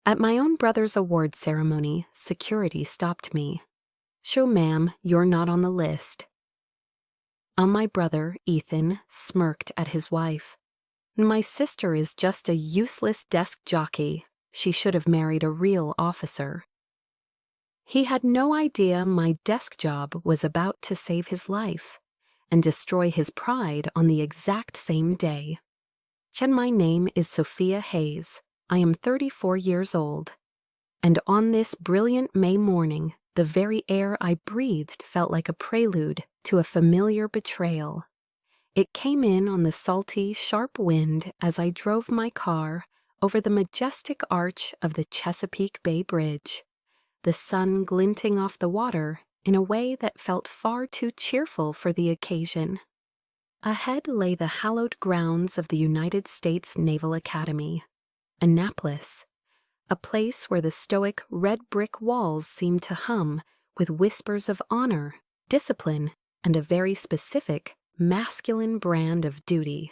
At my own brother's award ceremony, security stopped me. "Show, ma'am, you're not on the list." My brother, Ethan, smirked at his wife. "My sister is just a useless desk jockey. She should have married a real officer." He had no idea my desk job was about to save his life and destroy his pride on the exact same day. My name is Sophia Hayes. I am 34 years old. And on this brilliant May morning, the very air I breathed felt like a prelude to a familiar betrayal. It came in on the salty, sharp wind as I drove my car over the majestic arch of the Chesapeake Bay Bridge, the sun glinting off the water in a way that felt far too cheerful for the occasion. Ahead lay the hallowed grounds of the United States Naval Academy, Annapolis, a place where the stoic red brick walls seemed to hum with whispers of honor, discipline, and a very specific, masculine brand of duty.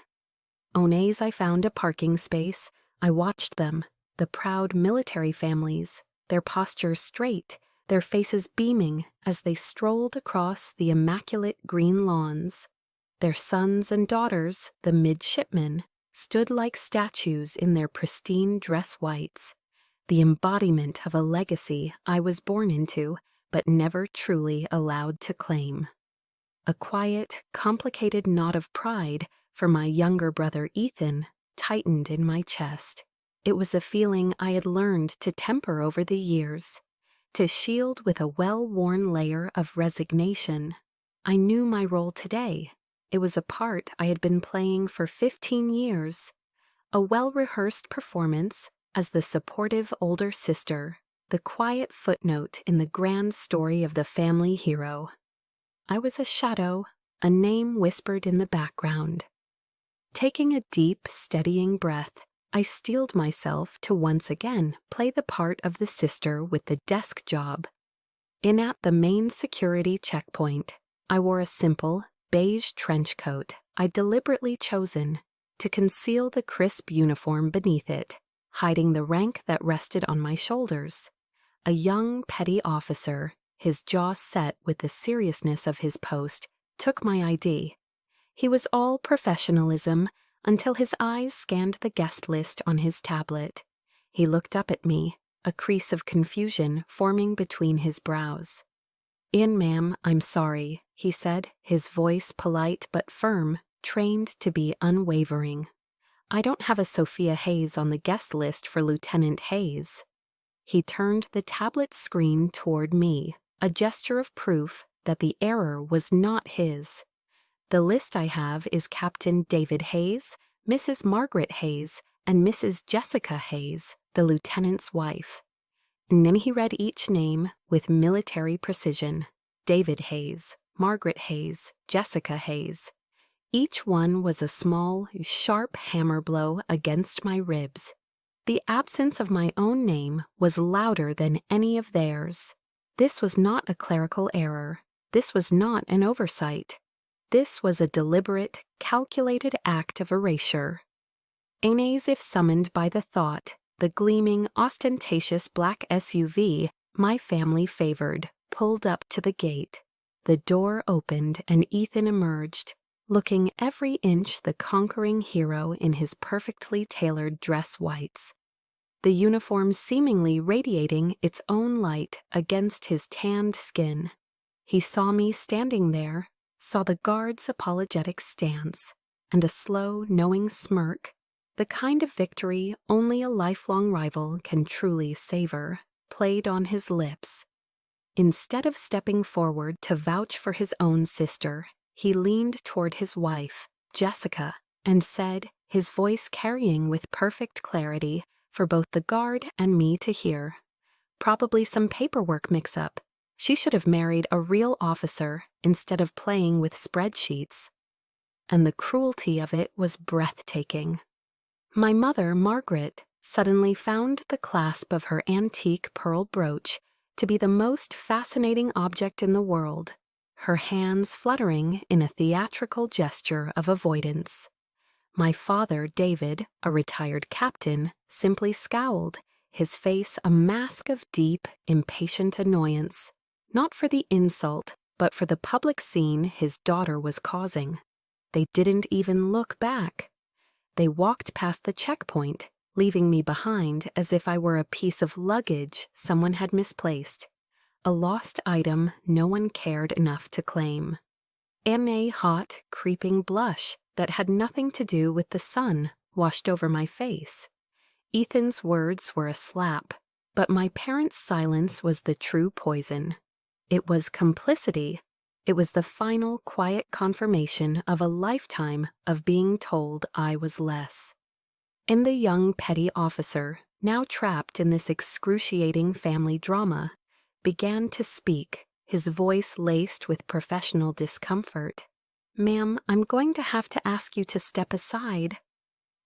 As I found a parking space, I watched them, the proud military families, their postures straight, their faces beaming as they strolled across the immaculate green lawns. Their sons and daughters, the midshipmen, stood like statues in their pristine dress whites, the embodiment of a legacy I was born into but never truly allowed to claim. A quiet, complicated knot of pride for my younger brother Ethan tightened in my chest. It was a feeling I had learned to temper over the years, to shield with a well-worn layer of resignation. I knew my role today. It was a part I had been playing for 15 years, a well-rehearsed performance as the supportive older sister, the quiet footnote in the grand story of the family hero. I was a shadow, a name whispered in the background. Taking a deep, steadying breath, I steeled myself to once again play the part of the sister with the desk job. At the main security checkpoint, I wore a simple, beige trench coat I'd deliberately chosen to conceal the crisp uniform beneath it, hiding the rank that rested on my shoulders. A young petty officer, his jaw set with the seriousness of his post, took my ID. He was all professionalism until his eyes scanned the guest list on his tablet. He looked up at me, a crease of confusion forming between his brows. "Ma'am, I'm sorry," he said, his voice polite but firm, trained to be unwavering. "I don't have a Sophia Hayes on the guest list for Lieutenant Hayes." He turned the tablet screen toward me, a gesture of proof that the error was not his. "The list I have is Captain David Hayes, Mrs. Margaret Hayes, and Mrs. Jessica Hayes, the lieutenant's wife." And then he read each name with military precision. David Hayes, Margaret Hayes, Jessica Hayes. Each one was a small, sharp hammer blow against my ribs. The absence of my own name was louder than any of theirs. This was not a clerical error. This was not an oversight. This was a deliberate, calculated act of erasure. As if summoned by the thought, the gleaming, ostentatious black SUV my family favored pulled up to the gate. The door opened and Ethan emerged, looking every inch the conquering hero in his perfectly tailored dress whites, the uniform seemingly radiating its own light against his tanned skin. He saw me standing there, saw the guard's apologetic stance, and a slow, knowing smirk, the kind of victory only a lifelong rival can truly savor, played on his lips. Instead of stepping forward to vouch for his own sister, he leaned toward his wife, Jessica, and said, his voice carrying with perfect clarity for both the guard and me to hear, "Probably some paperwork mix-up. She should have married a real officer instead of playing with spreadsheets." And the cruelty of it was breathtaking. My mother, Margaret, suddenly found the clasp of her antique pearl brooch to be the most fascinating object in the world, her hands fluttering in a theatrical gesture of avoidance. My father, David, a retired captain, simply scowled, his face a mask of deep, impatient annoyance, not for the insult, but for the public scene his daughter was causing. They didn't even look back. They walked past the checkpoint, leaving me behind as if I were a piece of luggage someone had misplaced, a lost item no one cared enough to claim. And a hot, creeping blush that had nothing to do with the sun washed over my face. Ethan's words were a slap, but my parents' silence was the true poison. It was complicity. It was the final quiet confirmation of a lifetime of being told I was less. And the young petty officer, now trapped in this excruciating family drama, began to speak, his voice laced with professional discomfort. "Ma'am, I'm going to have to ask you to step aside."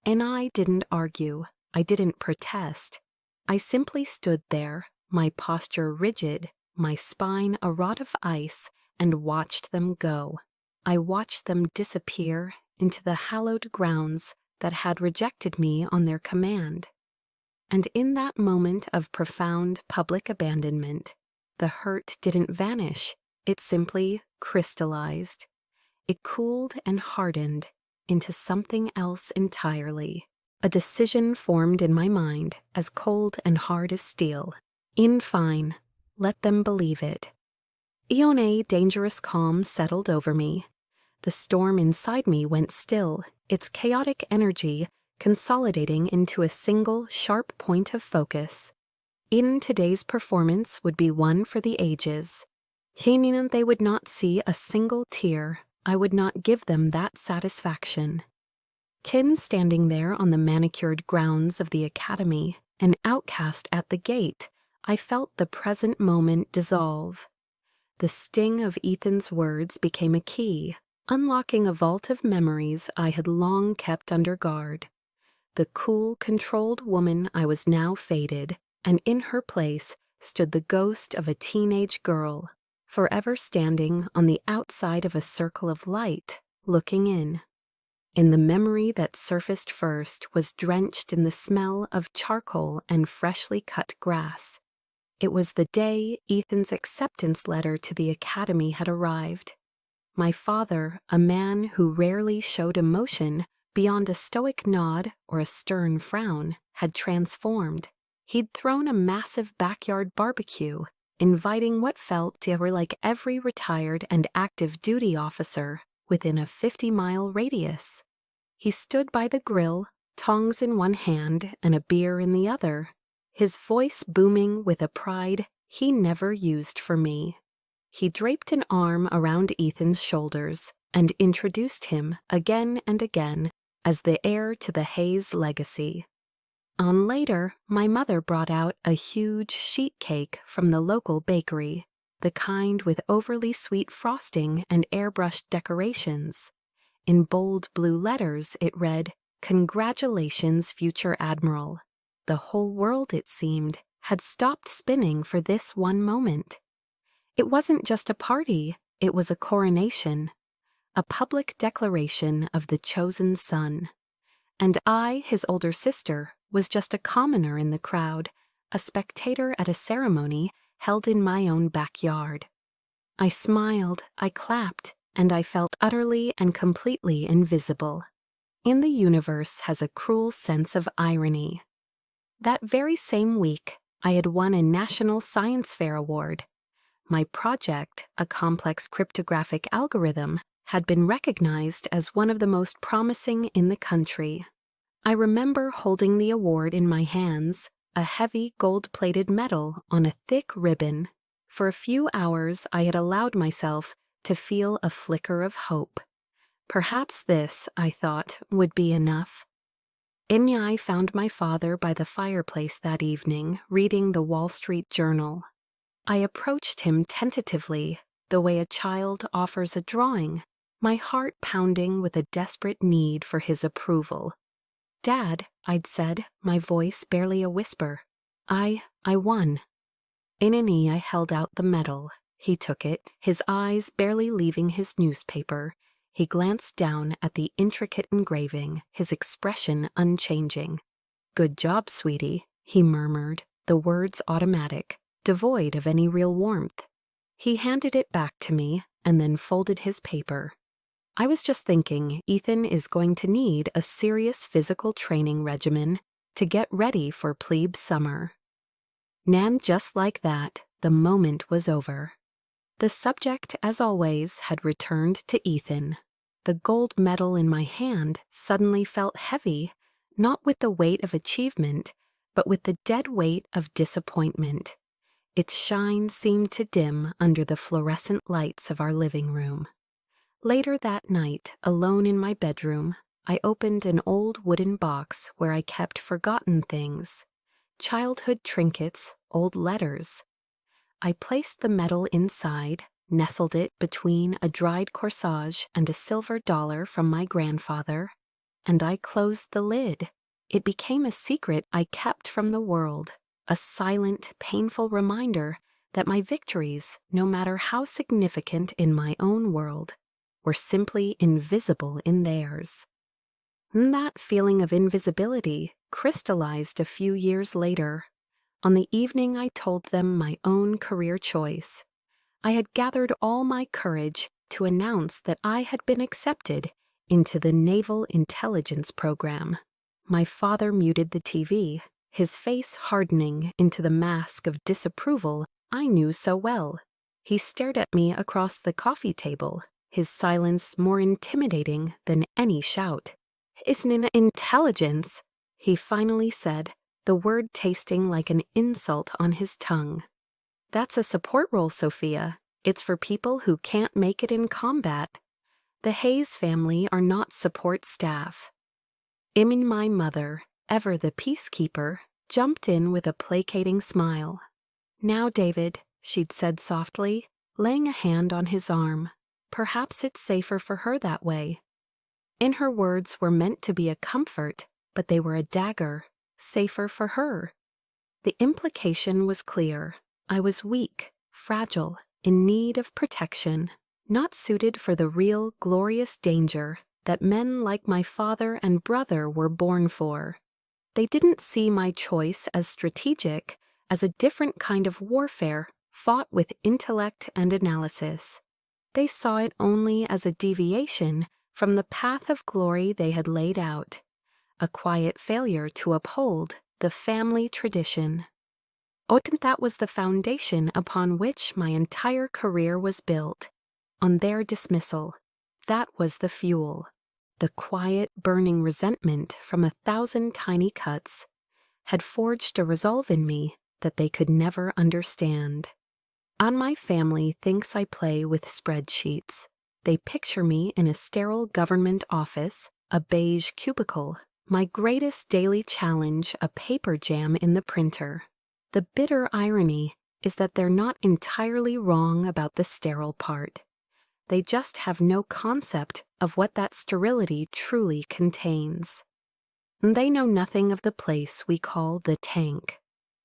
And I didn't argue. I didn't protest. I simply stood there, my posture rigid, my spine a rod of ice, and watched them go. I watched them disappear into the hallowed grounds that had rejected me on their command. And in that moment of profound public abandonment, the hurt didn't vanish. It simply crystallized. It cooled and hardened into something else entirely. A decision formed in my mind as cold and hard as steel. In fine, let them believe it. A dangerous calm settled over me. The storm inside me went still, its chaotic energy consolidating into a single sharp point of focus. In today's performance would be one for the ages. Hinin they would not see a single tear. I would not give them that satisfaction. Kin standing there on the manicured grounds of the academy, an outcast at the gate, I felt the present moment dissolve. The sting of Ethan's words became a key, unlocking a vault of memories I had long kept under guard. The cool, controlled woman I was now faded, and in her place stood the ghost of a teenage girl, forever standing on the outside of a circle of light, looking in. And the memory that surfaced first was drenched in the smell of charcoal and freshly cut grass. It was the day Ethan's acceptance letter to the academy had arrived. My father, a man who rarely showed emotion beyond a stoic nod or a stern frown, had transformed. He'd thrown a massive backyard barbecue, inviting what felt to her like every retired and active duty officer within a 50-mile radius. He stood by the grill, tongs in one hand and a beer in the other, his voice booming with a pride he never used for me. He draped an arm around Ethan's shoulders and introduced him again and again as the heir to the Hayes legacy. On later, my mother brought out a huge sheet cake from the local bakery, the kind with overly sweet frosting and airbrushed decorations. In bold blue letters it read, "Congratulations, future Admiral." The whole world, it seemed, had stopped spinning for this one moment. It wasn't just a party, it was a coronation, a public declaration of the chosen son. And I, his older sister, was just a commoner in the crowd, a spectator at a ceremony held in my own backyard. I smiled, I clapped, and I felt utterly and completely invisible. And the universe has a cruel sense of irony. That very same week, I had won a National Science Fair award. My project, a complex cryptographic algorithm, had been recognized as one of the most promising in the country. I remember holding the award in my hands, a heavy gold-plated medal on a thick ribbon. For a few hours I had allowed myself to feel a flicker of hope. Perhaps this, I thought, would be enough. Inyai found my father by the fireplace that evening, reading the Wall Street Journal. I approached him tentatively, the way a child offers a drawing, my heart pounding with a desperate need for his approval. "Dad," I'd said, my voice barely a whisper, I won." In an I held out the medal. He took it, his eyes barely leaving his newspaper. He glanced down at the intricate engraving, his expression unchanging. "Good job, sweetie," he murmured, the words automatic, devoid of any real warmth. He handed it back to me and then folded his paper. I was just thinking Ethan is going to need a serious physical training regimen to get ready for plebe summer. And just like that, the moment was over. The subject, as always, had returned to Ethan. The gold medal in my hand suddenly felt heavy, not with the weight of achievement, but with the dead weight of disappointment. Its shine seemed to dim under the fluorescent lights of our living room. Later that night, alone in my bedroom, I opened an old wooden box where I kept forgotten things, childhood trinkets, old letters. I placed the medal inside, nestled it between a dried corsage and a silver dollar from my grandfather, and I closed the lid. It became a secret I kept from the world, a silent, painful reminder that my victories, no matter how significant in my own world, were simply invisible in theirs. That feeling of invisibility crystallized a few years later. On the evening I told them my own career choice, I had gathered all my courage to announce that I had been accepted into the Naval Intelligence Program. My father muted the TV, his face hardening into the mask of disapproval I knew so well. He stared at me across the coffee table, his silence more intimidating than any shout. "Isn't it intelligence?" he finally said, the word tasting like an insult on his tongue. "That's a support role, Sophia. It's for people who can't make it in combat. The Hayes family are not support staff." My mother, ever the peacekeeper, jumped in with a placating smile. "Now, David," she'd said softly, laying a hand on his arm, "perhaps it's safer for her that way." In her words were meant to be a comfort, but they were a dagger. Safer for her. The implication was clear. I was weak, fragile, in need of protection, not suited for the real, glorious danger that men like my father and brother were born for. They didn't see my choice as strategic, as a different kind of warfare fought with intellect and analysis. They saw it only as a deviation from the path of glory they had laid out, a quiet failure to uphold the family tradition. And that was the foundation upon which my entire career was built. On their dismissal, that was the fuel. The quiet, burning resentment from 1,000 tiny cuts had forged a resolve in me that they could never understand. My family thinks I play with spreadsheets. They picture me in a sterile government office, a beige cubicle, my greatest daily challenge a paper jam in the printer. The bitter irony is that they're not entirely wrong about the sterile part. They just have no concept of what that sterility truly contains. They know nothing of the place we call the tank.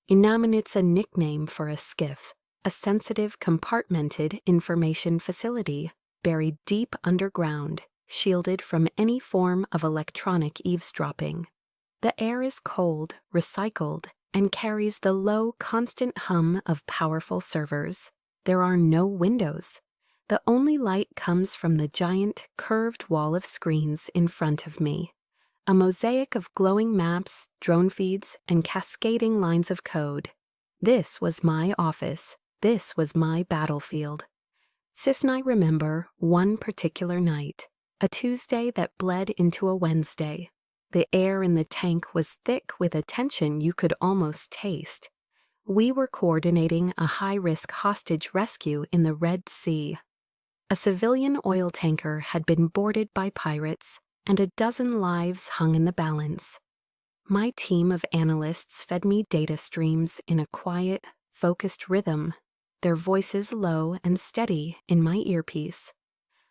It's a nickname for a skiff, a sensitive, compartmented information facility buried deep underground, shielded from any form of electronic eavesdropping. The air is cold, recycled, and carries the low, constant hum of powerful servers. There are no windows. The only light comes from the giant, curved wall of screens in front of me. A mosaic of glowing maps, drone feeds, and cascading lines of code. This was my office. This was my battlefield. Sis and I remember one particular night, a Tuesday that bled into a Wednesday. The air in the tank was thick with a tension you could almost taste. We were coordinating a high-risk hostage rescue in the Red Sea. A civilian oil tanker had been boarded by pirates, and a dozen lives hung in the balance. My team of analysts fed me data streams in a quiet, focused rhythm, their voices low and steady in my earpiece.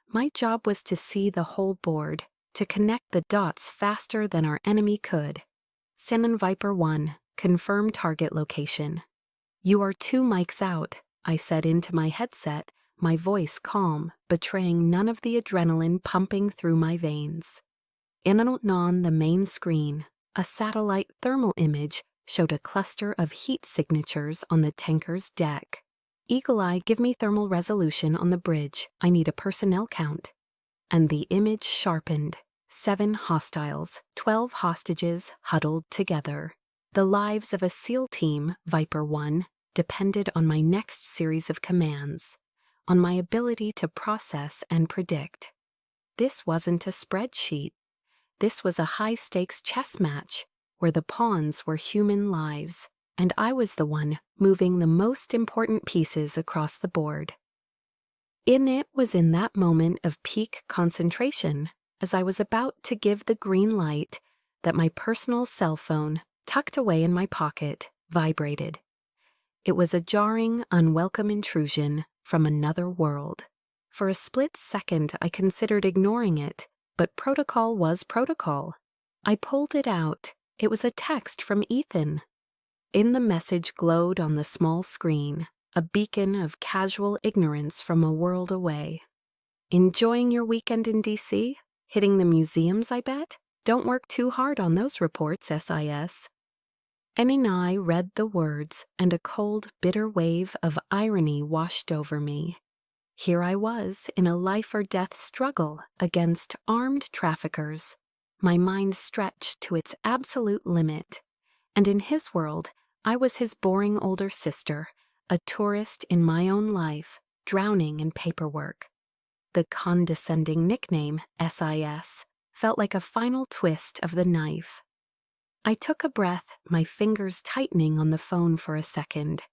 My job was to see the whole board, to connect the dots faster than our enemy could. Shannon Viper 1, confirm target location. "You are 2 mics out," I said into my headset, my voice calm, betraying none of the adrenaline pumping through my veins. On the main screen, a satellite thermal image showed a cluster of heat signatures on the tanker's deck. Eagle Eye, give me thermal resolution on the bridge. I need a personnel count. And the image sharpened. 7 hostiles, 12 hostages huddled together. The lives of a SEAL team, Viper 1, depended on my next series of commands, on my ability to process and predict. This wasn't a spreadsheet. This was a high-stakes chess match where the pawns were human lives, and I was the one moving the most important pieces across the board. It was in that moment of peak concentration, as I was about to give the green light, that my personal cell phone, tucked away in my pocket, vibrated. It was a jarring, unwelcome intrusion from another world. For a split second, I considered ignoring it, but protocol was protocol. I pulled it out. It was a text from Ethan. In the message glowed on the small screen, a beacon of casual ignorance from a world away. Enjoying your weekend in D.C.? Hitting the museums, I bet? Don't work too hard on those reports, SIS. And I read the words, and a cold, bitter wave of irony washed over me. Here I was in a life-or-death struggle against armed traffickers, my mind stretched to its absolute limit. And in his world, I was his boring older sister, a tourist in my own life, drowning in paperwork. The condescending nickname, SIS, felt like a final twist of the knife. I took a breath, my fingers tightening on the phone for a second,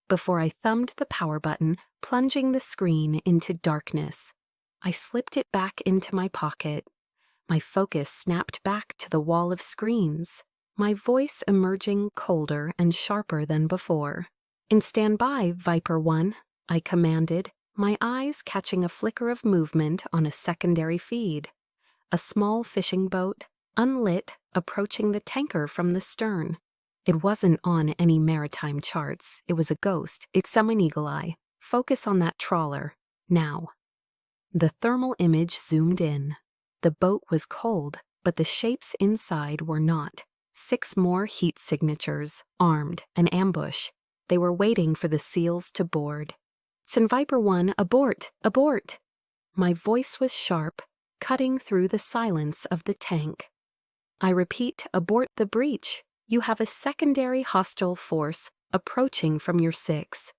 before I thumbed the power button, plunging the screen into darkness. I slipped it back into my pocket. My focus snapped back to the wall of screens, my voice emerging colder and sharper than before. "In standby, Viper 1, I commanded, my eyes catching a flicker of movement on a secondary feed. A small fishing boat, unlit, approaching the tanker from the stern. It wasn't on any maritime charts. It was a ghost. It's someone. Eagle Eye. Focus on that trawler. Now." The thermal image zoomed in. The boat was cold, but the shapes inside were not. 6 more heat signatures, armed, an ambush. They were waiting for the SEALs to board. "Send Viper 1, abort! Abort!" My voice was sharp, cutting through the silence of the tank. "I repeat, abort the breach. You have a secondary hostile force approaching from your 6.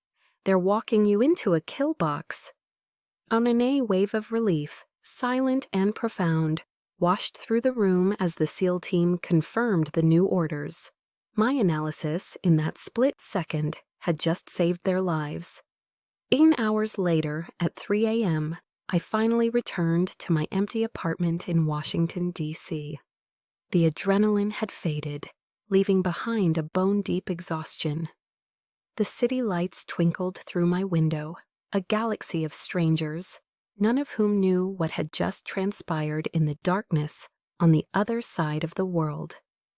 They're walking you into a kill box." On a wave of relief, silent and profound, washed through the room as the SEAL team confirmed the new orders. My analysis, in that split second, had just saved their lives. 8 hours later, at 3 a.m., I finally returned to my empty apartment in Washington, D.C. The adrenaline had faded, leaving behind a bone-deep exhaustion. The city lights twinkled through my window, a galaxy of strangers, none of whom knew what had just transpired in the darkness on the other side of the world.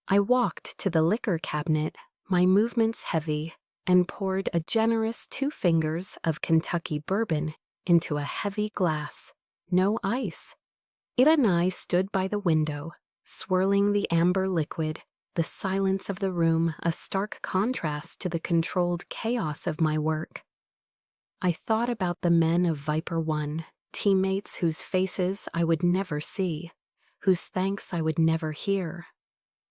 I walked to the liquor cabinet, my movements heavy, and poured a generous 2 fingers of Kentucky bourbon into a heavy glass. No ice. Ira and I stood by the window, swirling the amber liquid, the silence of the room a stark contrast to the controlled chaos of my work. I thought about the men of Viper 1, teammates whose faces I would never see, whose thanks I would never hear.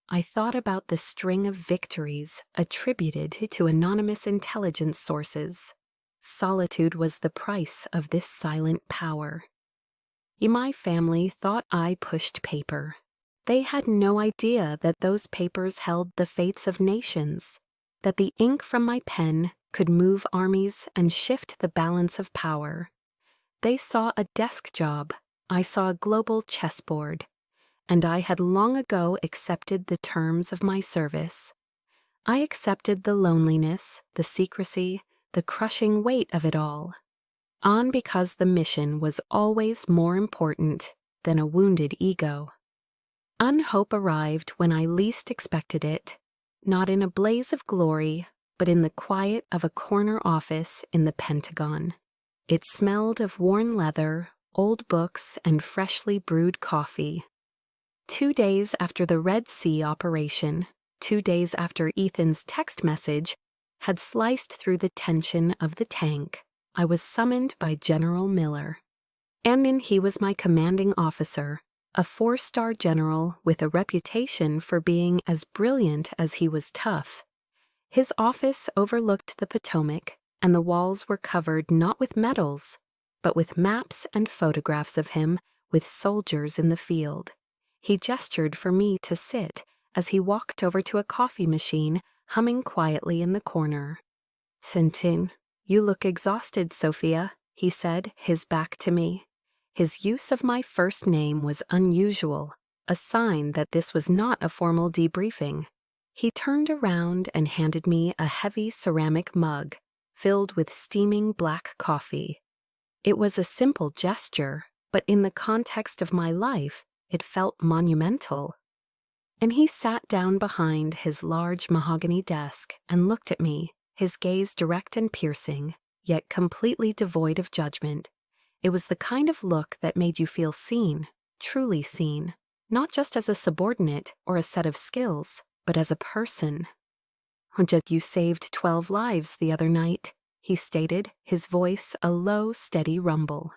I thought about the string of victories attributed to anonymous intelligence sources. Solitude was the price of this silent power. My family thought I pushed paper. They had no idea that those papers held the fates of nations, that the ink from my pen could move armies and shift the balance of power. They saw a desk job, I saw a global chessboard, and I had long ago accepted the terms of my service. I accepted the loneliness, the secrecy, the crushing weight of it all, on because the mission was always more important than a wounded ego. Unhope arrived when I least expected it, not in a blaze of glory, but in the quiet of a corner office in the Pentagon. It smelled of worn leather, old books, and freshly brewed coffee. 2 days after the Red Sea operation, 2 days after Ethan's text message had sliced through the tension of the tank, I was summoned by General Miller. And he was my commanding officer, a 4-star general with a reputation for being as brilliant as he was tough. His office overlooked the Potomac, and the walls were covered not with medals, but with maps and photographs of him with soldiers in the field. He gestured for me to sit as he walked over to a coffee machine, humming quietly in the corner. "Sintin, you look exhausted, Sophia," he said, his back to me. His use of my first name was unusual, a sign that this was not a formal debriefing. He turned around and handed me a heavy ceramic mug filled with steaming black coffee. It was a simple gesture, but in the context of my life, it felt monumental. And he sat down behind his large mahogany desk and looked at me, his gaze direct and piercing, yet completely devoid of judgment. It was the kind of look that made you feel seen, truly seen, not just as a subordinate or a set of skills, but as a person. "Just you saved 12 lives the other night," he stated, his voice a low, steady rumble.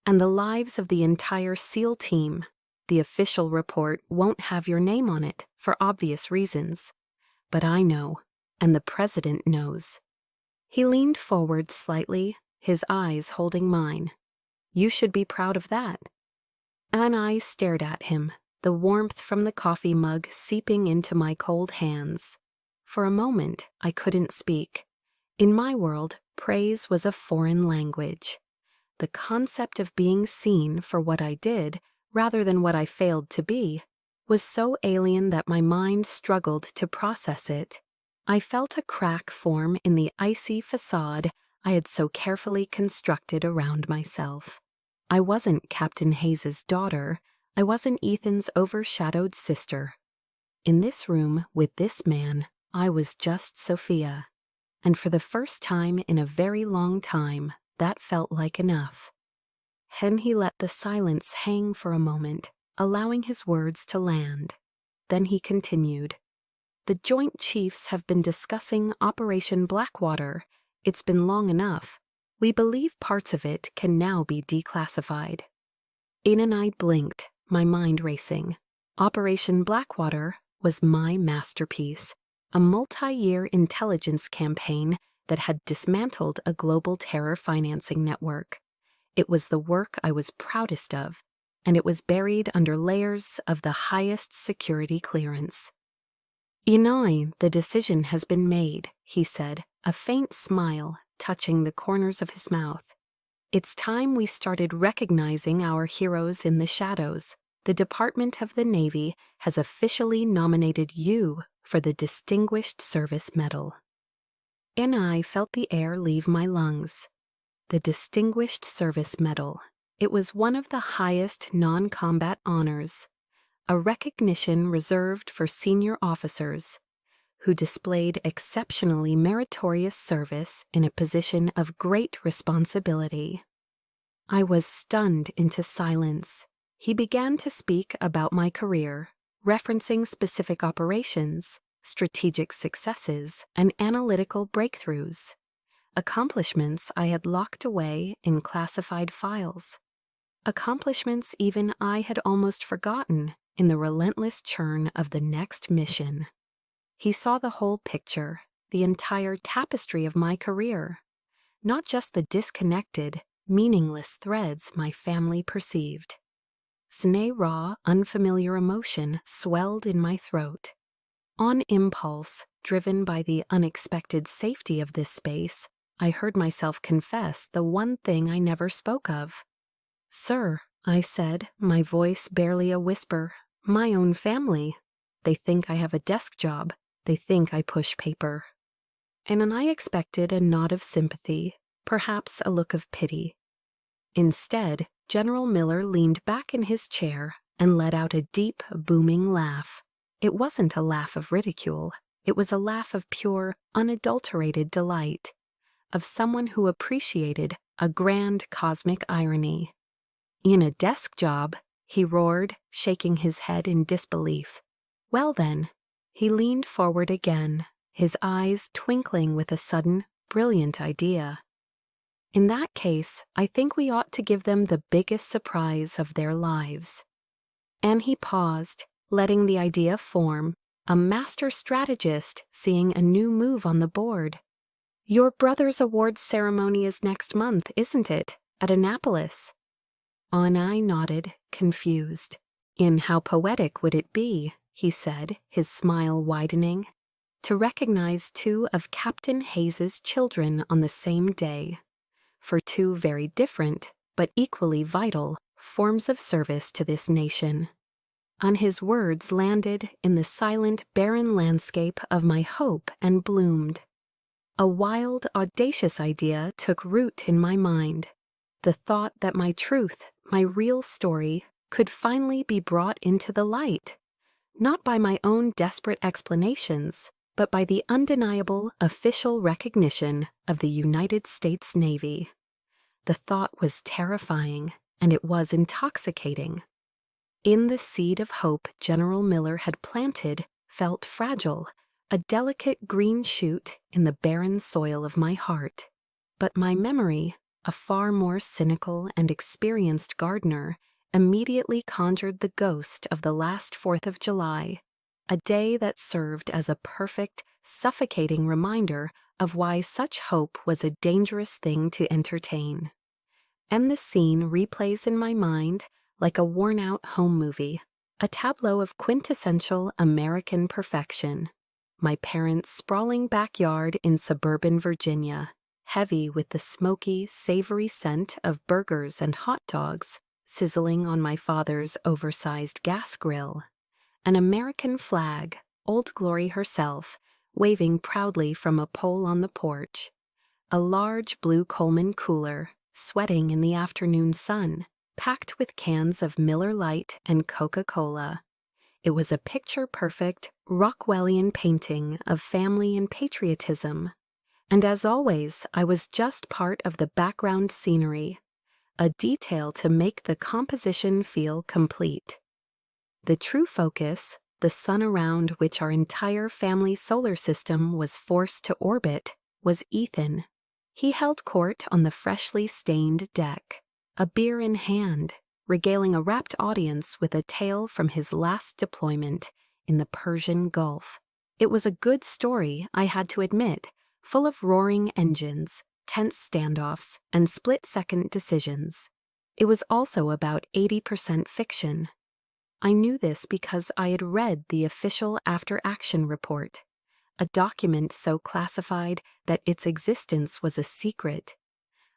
"And the lives of the entire SEAL team. The official report won't have your name on it, for obvious reasons. But I know, and the President knows." He leaned forward slightly, his eyes holding mine. "You should be proud of that." And I stared at him, the warmth from the coffee mug seeping into my cold hands. For a moment, I couldn't speak. In my world, praise was a foreign language. The concept of being seen for what I did, rather than what I failed to be, was so alien that my mind struggled to process it. I felt a crack form in the icy facade I had so carefully constructed around myself. I wasn't Captain Hayes's daughter. I wasn't Ethan's overshadowed sister. In this room with this man, I was just Sophia. And for the first time in a very long time, that felt like enough. Then he let the silence hang for a moment, allowing his words to land. Then he continued. "The Joint Chiefs have been discussing Operation Blackwater. It's been long enough. We believe parts of it can now be declassified." Ian and I blinked, my mind racing. Operation Blackwater was my masterpiece, a multi-year intelligence campaign that had dismantled a global terror financing network. It was the work I was proudest of, and it was buried under layers of the highest security clearance. "Inai, the decision has been made," he said, a faint smile touching the corners of his mouth. "It's time we started recognizing our heroes in the shadows. The Department of the Navy has officially nominated you for the Distinguished Service Medal." And I felt the air leave my lungs. The Distinguished Service Medal. It was one of the highest non-combat honors, a recognition reserved for senior officers who displayed exceptionally meritorious service in a position of great responsibility. I was stunned into silence. He began to speak about my career, referencing specific operations, strategic successes, and analytical breakthroughs, accomplishments I had locked away in classified files, accomplishments even I had almost forgotten in the relentless churn of the next mission. He saw the whole picture, the entire tapestry of my career, not just the disconnected, meaningless threads my family perceived. Sneh raw, unfamiliar emotion swelled in my throat. On impulse, driven by the unexpected safety of this space, I heard myself confess the one thing I never spoke of. "Sir," I said, my voice barely a whisper, "my own family. They think I have a desk job. They think I push paper." And I expected a nod of sympathy, perhaps a look of pity. Instead, General Miller leaned back in his chair and let out a deep, booming laugh. It wasn't a laugh of ridicule. It was a laugh of pure, unadulterated delight, of someone who appreciated a grand cosmic irony. "In a desk job," he roared, shaking his head in disbelief. "Well then, He leaned forward again, his eyes twinkling with a sudden, brilliant idea. In that case, I think we ought to give them the biggest surprise of their lives. And he paused, letting the idea form, a master strategist seeing a new move on the board. Your brother's awards ceremony is next month, isn't it? At Annapolis. Anai nodded, confused. In how poetic would it be, he said, his smile widening, to recognize two of Captain Hayes's children on the same day, for two very different, but equally vital, forms of service to this nation. And his words landed in the silent, barren landscape of my hope and bloomed. A wild, audacious idea took root in my mind. The thought that my truth, my real story, could finally be brought into the light, not by my own desperate explanations, but by the undeniable official recognition of the United States Navy. The thought was terrifying, and it was intoxicating. In the seed of hope General Miller had planted felt fragile, a delicate green shoot in the barren soil of my heart. But my memory, a far more cynical and experienced gardener, immediately conjured the ghost of the last 4th of July, a day that served as a perfect, suffocating reminder of why such hope was a dangerous thing to entertain. And the scene replays in my mind like a worn-out home movie, a tableau of quintessential American perfection. My parents' sprawling backyard in suburban Virginia, heavy with the smoky, savory scent of burgers and hot dogs, sizzling on my father's oversized gas grill. An American flag, Old Glory herself, waving proudly from a pole on the porch. A large blue Coleman cooler, sweating in the afternoon sun, packed with cans of Miller Lite and Coca-Cola. It was a picture-perfect, Rockwellian painting of family and patriotism. And as always, I was just part of the background scenery, a detail to make the composition feel complete. The true focus, the sun around which our entire family solar system was forced to orbit, was Ethan. He held court on the freshly stained deck, a beer in hand, regaling a rapt audience with a tale from his last deployment in the Persian Gulf. It was a good story, I had to admit, full of roaring engines, tense standoffs, and split-second decisions. It was also about 80% fiction. I knew this because I had read the official after-action report, a document so classified that its existence was a secret.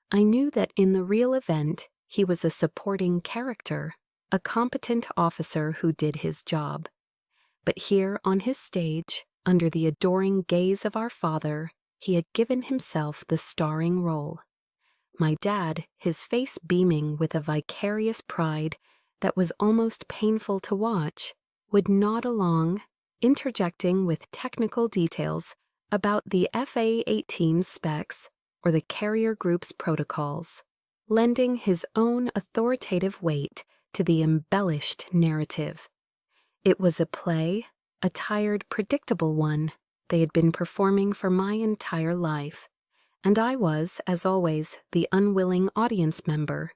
I knew that in the real event, he was a supporting character, a competent officer who did his job. But here on his stage, under the adoring gaze of our father, he had given himself the starring role. My dad, his face beaming with a vicarious pride that was almost painful to watch, would nod along, interjecting with technical details about the FA-18 specs or the carrier group's protocols, lending his own authoritative weight to the embellished narrative. It was a play, a tired, predictable one they had been performing for my entire life, and I was, as always, the unwilling audience member,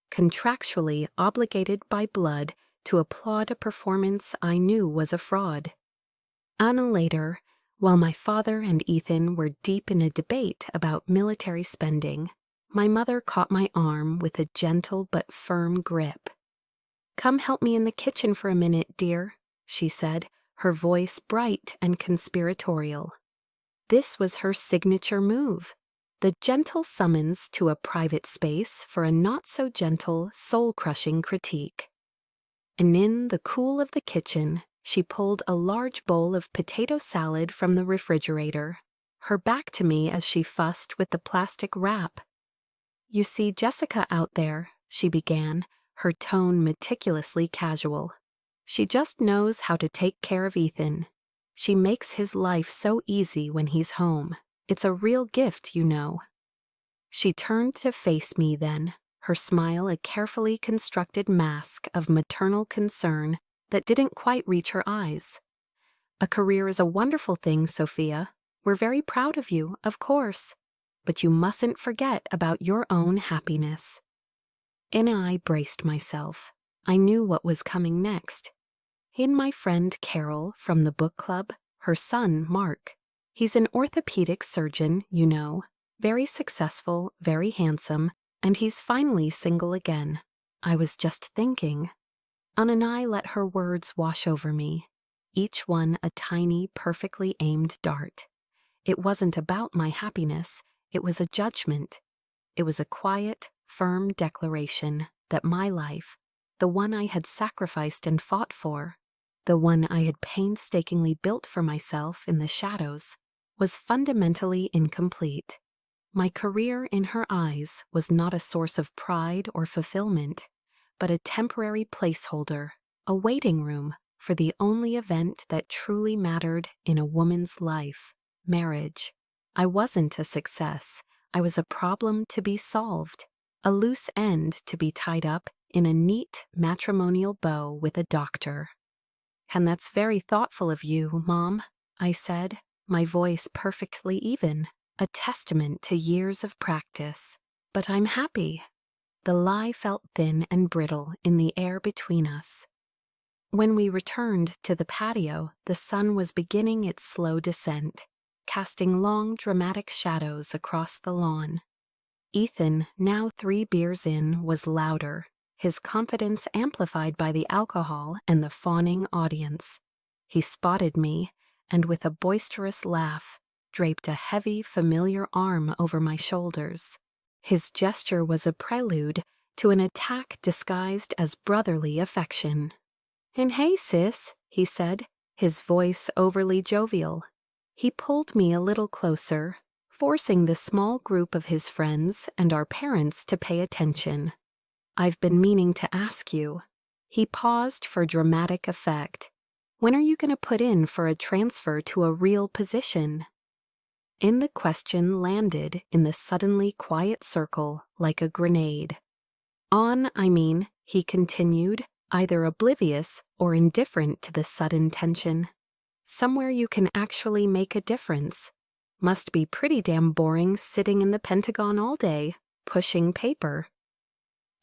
contractually obligated by blood to applaud a performance I knew was a fraud. Anna later, while my father and Ethan were deep in a debate about military spending, my mother caught my arm with a gentle but firm grip. "Come help me in the kitchen for a minute, dear," she said, her voice bright and conspiratorial. This was her signature move, the gentle summons to a private space for a not-so-gentle, soul-crushing critique. And in the cool of the kitchen, she pulled a large bowl of potato salad from the refrigerator, her back to me as she fussed with the plastic wrap. "You see Jessica out there," she began, her tone meticulously casual. "She just knows how to take care of Ethan. She makes his life so easy when he's home. It's a real gift, you know." She turned to face me then, her smile a carefully constructed mask of maternal concern that didn't quite reach her eyes. A career is a wonderful thing, Sophia. We're very proud of you, of course. But you mustn't forget about your own happiness. And I braced myself. I knew what was coming next. In my friend Carol from the book club, her son, Mark. He's an orthopedic surgeon, you know, very successful, very handsome, and he's finally single again. I was just thinking. And I let her words wash over me, each one a tiny, perfectly aimed dart. It wasn't about my happiness, it was a judgment. It was a quiet, firm declaration that my life, the one I had sacrificed and fought for, the one I had painstakingly built for myself in the shadows, was fundamentally incomplete. My career in her eyes was not a source of pride or fulfillment, but a temporary placeholder, a waiting room for the only event that truly mattered in a woman's life, marriage. I wasn't a success. I was a problem to be solved, a loose end to be tied up in a neat matrimonial bow with a doctor. "And that's very thoughtful of you, Mom," I said, my voice perfectly even, a testament to years of practice. "But I'm happy." The lie felt thin and brittle in the air between us. When we returned to the patio, the sun was beginning its slow descent, casting long, dramatic shadows across the lawn. Ethan, now 3 beers in, was louder, his confidence amplified by the alcohol and the fawning audience. He spotted me, and with a boisterous laugh, draped a heavy, familiar arm over my shoulders. His gesture was a prelude to an attack disguised as brotherly affection. "And hey, sis," he said, his voice overly jovial. He pulled me a little closer, forcing the small group of his friends and our parents to pay attention. "I've been meaning to ask you." He paused for dramatic effect. "When are you going to put in for a transfer to a real position?" And the question landed in the suddenly quiet circle like a grenade. He continued, either oblivious or indifferent to the sudden tension. "Somewhere you can actually make a difference. Must be pretty damn boring sitting in the Pentagon all day, pushing paper."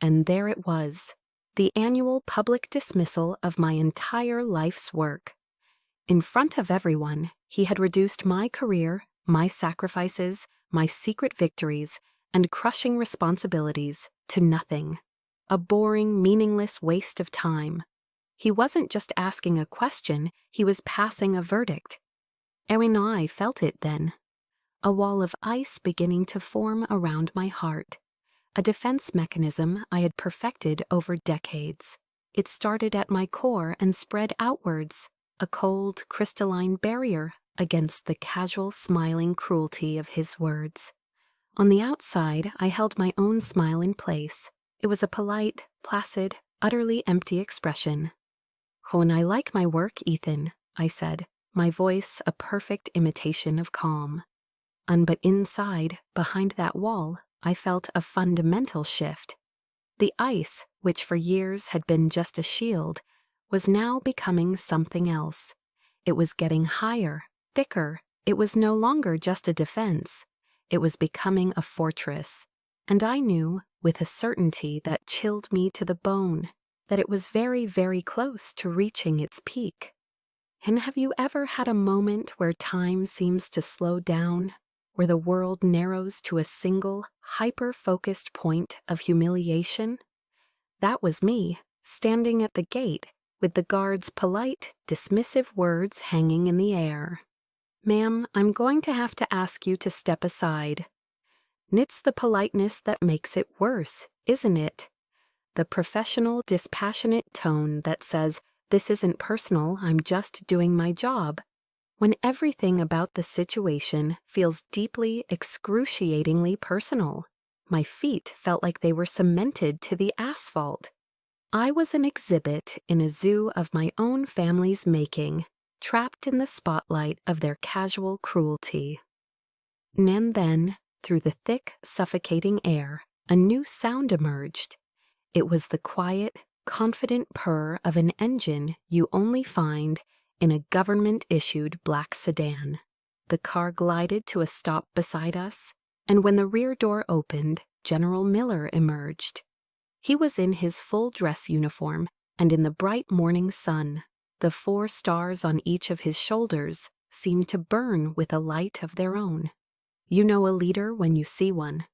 And there it was, the annual public dismissal of my entire life's work. In front of everyone, he had reduced my career, my sacrifices, my secret victories, and crushing responsibilities to nothing. A boring, meaningless waste of time. He wasn't just asking a question, he was passing a verdict. And I felt it then. A wall of ice beginning to form around my heart. A defense mechanism I had perfected over decades. It started at my core and spread outwards, a cold, crystalline barrier against the casual, smiling cruelty of his words. On the outside, I held my own smile in place. It was a polite, placid, utterly empty expression. "Oh, and I like my work, Ethan," I said, my voice a perfect imitation of calm. But inside, behind that wall, I felt a fundamental shift. The ice, which for years had been just a shield, was now becoming something else. It was getting higher, thicker. It was no longer just a defense. It was becoming a fortress. And I knew, with a certainty that chilled me to the bone, that it was very, very close to reaching its peak. And have you ever had a moment where time seems to slow down, where the world narrows to a single, hyper-focused point of humiliation? That was me, standing at the gate, with the guard's polite, dismissive words hanging in the air. "Ma'am, I'm going to have to ask you to step aside." It's the politeness that makes it worse, isn't it? The professional, dispassionate tone that says, "This isn't personal, I'm just doing my job," when everything about the situation feels deeply, excruciatingly personal. My feet felt like they were cemented to the asphalt. I was an exhibit in a zoo of my own family's making, trapped in the spotlight of their casual cruelty. And then, through the thick, suffocating air, a new sound emerged. It was the quiet, confident purr of an engine you only find in a government-issued black sedan. The car glided to a stop beside us, and when the rear door opened, General Miller emerged. He was in his full dress uniform, and in the bright morning sun, the 4 stars on each of his shoulders seemed to burn with a light of their own. You know a leader when you see one.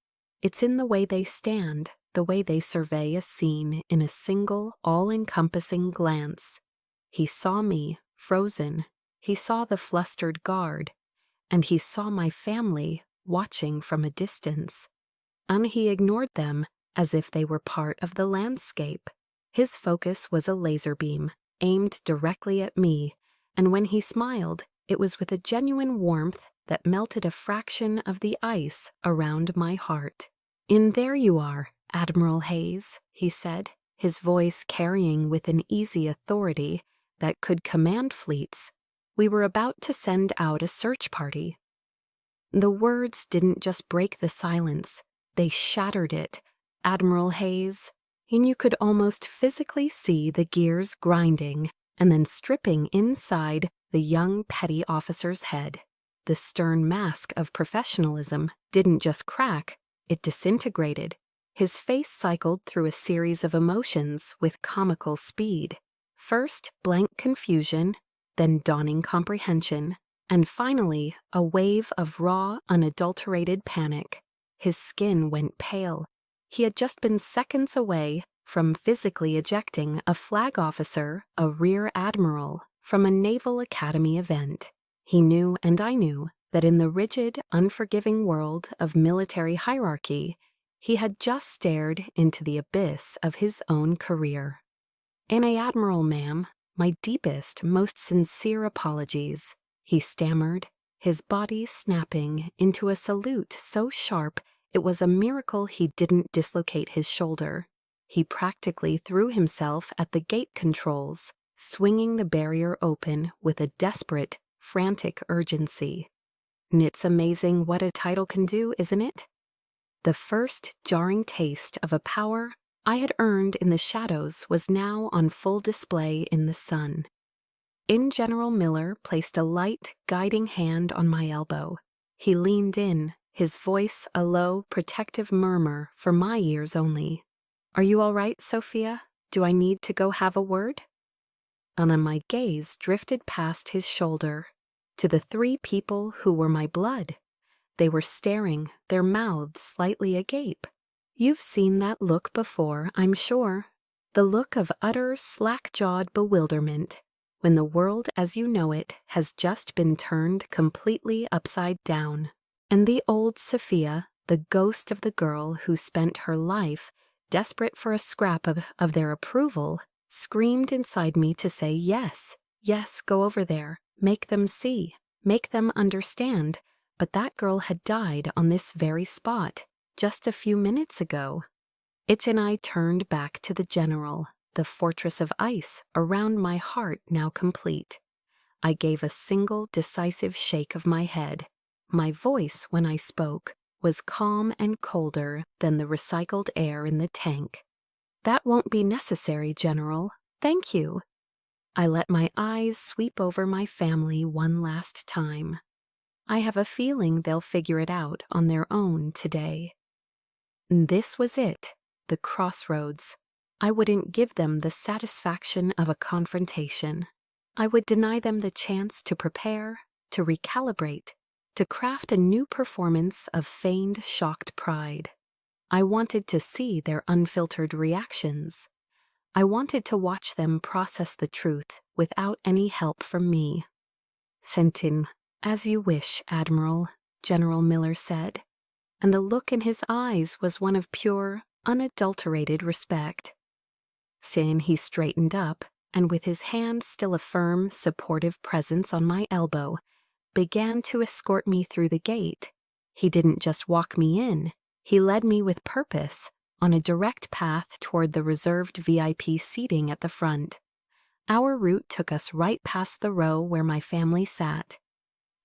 It's in the way they stand, the way they survey a scene in a single, all-encompassing glance. He saw me, frozen. He saw the flustered guard, and he saw my family watching from a distance. And he ignored them as if they were part of the landscape. His focus was a laser beam, aimed directly at me, and when he smiled, it was with a genuine warmth that melted a fraction of the ice around my heart. "In there you are, Admiral Hayes," he said, his voice carrying with an easy authority that could command fleets. We were about to send out a search party. The words didn't just break the silence, they shattered it. Admiral Hayes, and you could almost physically see the gears grinding and then stripping inside the young petty officer's head. The stern mask of professionalism didn't just crack, it disintegrated. His face cycled through a series of emotions with comical speed. First, blank confusion, then dawning comprehension, and finally, a wave of raw, unadulterated panic. His skin went pale. He had just been seconds away from physically ejecting a flag officer, a rear admiral, from a Naval Academy event. He knew, and I knew, that in the rigid, unforgiving world of military hierarchy, he had just stared into the abyss of his own career. "Admiral, ma'am, my deepest, most sincere apologies," he stammered, his body snapping into a salute so sharp it was a miracle he didn't dislocate his shoulder. He practically threw himself at the gate controls, swinging the barrier open with a desperate, frantic urgency. It's amazing what a title can do, isn't it? The first jarring taste of a power I had earned in the shadows was now on full display in the sun. General Miller placed a light, guiding hand on my elbow. He leaned in, his voice a low, protective murmur for my ears only. "Are you all right, Sophia? Do I need to go have a word?" And then my gaze drifted past his shoulder to the 3 people who were my blood. They were staring, their mouths slightly agape. You've seen that look before, I'm sure. The look of utter, slack-jawed bewilderment, when the world as you know it has just been turned completely upside down. And the old Sophia, the ghost of the girl who spent her life desperate for a scrap of their approval, screamed inside me to say yes, yes, go over there, make them see, make them understand, but that girl had died on this very spot, just a few minutes ago. And I turned back to the general, the fortress of ice around my heart now complete. I gave a single decisive shake of my head. My voice, when I spoke, was calm and colder than the recycled air in the tank. "That won't be necessary, General. Thank you." I let my eyes sweep over my family one last time. I have a feeling they'll figure it out on their own today. This was it, the crossroads. I wouldn't give them the satisfaction of a confrontation. I would deny them the chance to prepare, to recalibrate, to craft a new performance of feigned shocked pride. I wanted to see their unfiltered reactions. I wanted to watch them process the truth without any help from me. "Fenton, as you wish, Admiral," General Miller said, and the look in his eyes was one of pure, unadulterated respect. Soon he straightened up, and with his hand still a firm, supportive presence on my elbow, began to escort me through the gate. He didn't just walk me in, he led me with purpose, on a direct path toward the reserved VIP seating at the front. Our route took us right past the row where my family sat.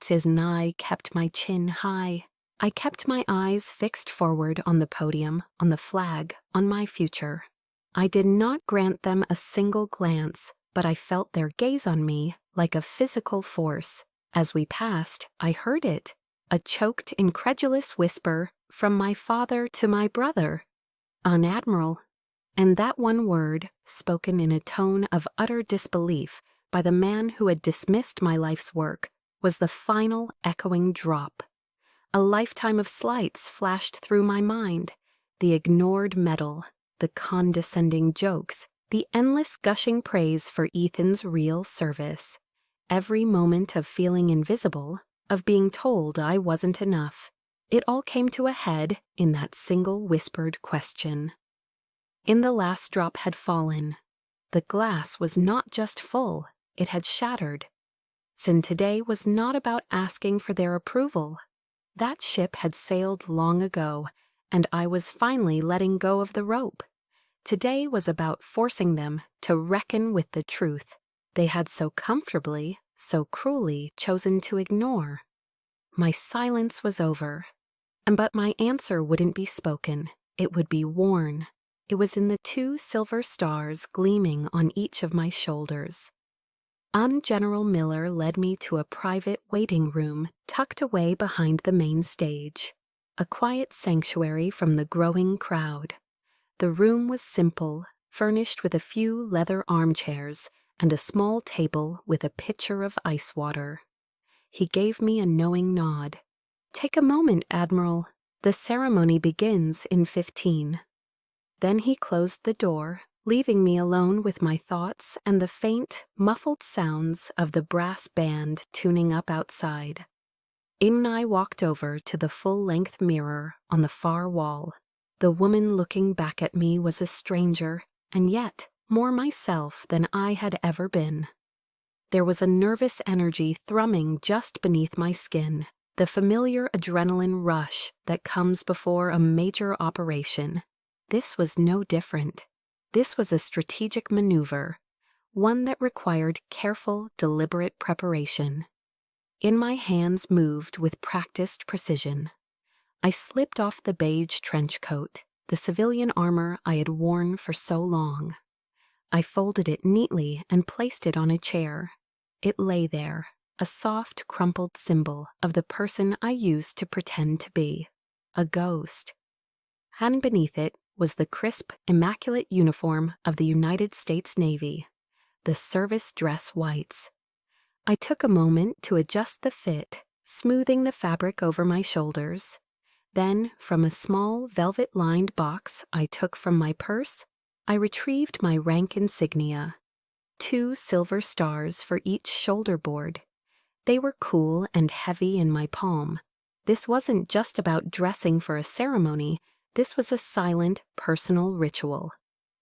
And I kept my chin high. I kept my eyes fixed forward on the podium, on the flag, on my future. I did not grant them a single glance, but I felt their gaze on me like a physical force. As we passed, I heard it, a choked, incredulous whisper from my father to my brother, "On Admiral." And that one word, spoken in a tone of utter disbelief by the man who had dismissed my life's work, was the final echoing drop. A lifetime of slights flashed through my mind, the ignored medal, the condescending jokes, the endless gushing praise for Ethan's real service. Every moment of feeling invisible, of being told I wasn't enough. It all came to a head in that single whispered question. In the last drop had fallen. The glass was not just full, it had shattered. So today was not about asking for their approval. That ship had sailed long ago, and I was finally letting go of the rope. Today was about forcing them to reckon with the truth they had so comfortably, so cruelly chosen to ignore. My silence was over, but my answer wouldn't be spoken. It would be worn. It was in the 2 silver stars gleaming on each of my shoulders. General Miller led me to a private waiting room tucked away behind the main stage, a quiet sanctuary from the growing crowd. The room was simple, furnished with a few leather armchairs and a small table with a pitcher of ice water. He gave me a knowing nod. "Take a moment, Admiral. The ceremony begins in 15. Then he closed the door, leaving me alone with my thoughts and the faint, muffled sounds of the brass band tuning up outside. I walked over to the full-length mirror on the far wall. The woman looking back at me was a stranger, and yet more myself than I had ever been. There was a nervous energy thrumming just beneath my skin, the familiar adrenaline rush that comes before a major operation. This was no different. This was a strategic maneuver, one that required careful, deliberate preparation. My hands moved with practiced precision. I slipped off the beige trench coat, the civilian armor I had worn for so long. I folded it neatly and placed it on a chair. It lay there, a soft, crumpled symbol of the person I used to pretend to be, a ghost. And beneath it was the crisp, immaculate uniform of the United States Navy, the service dress whites. I took a moment to adjust the fit, smoothing the fabric over my shoulders. Then, from a small velvet-lined box I took from my purse, I retrieved my rank insignia, 2 silver stars for each shoulder board. They were cool and heavy in my palm. This wasn't just about dressing for a ceremony. This was a silent, personal ritual.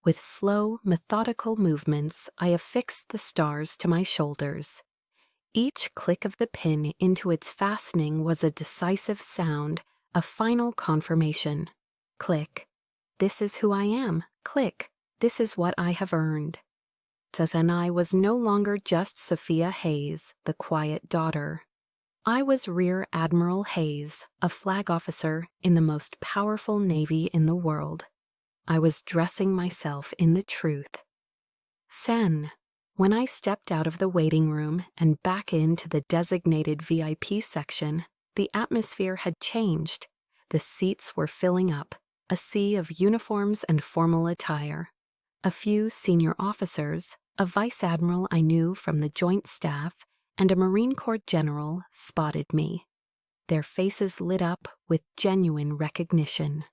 With slow, methodical movements, I affixed the stars to my shoulders. Each click of the pin into its fastening was a decisive sound, a final confirmation. Click. This is who I am. Click. This is what I have earned. And I was no longer just Sophia Hayes, the quiet daughter. I was Rear Admiral Hayes, a flag officer in the most powerful navy in the world. I was dressing myself in the truth. When I stepped out of the waiting room and back into the designated VIP section, the atmosphere had changed. The seats were filling up, a sea of uniforms and formal attire. A few senior officers, a vice admiral I knew from the Joint Staff, and a Marine Corps general spotted me. Their faces lit up with genuine recognition.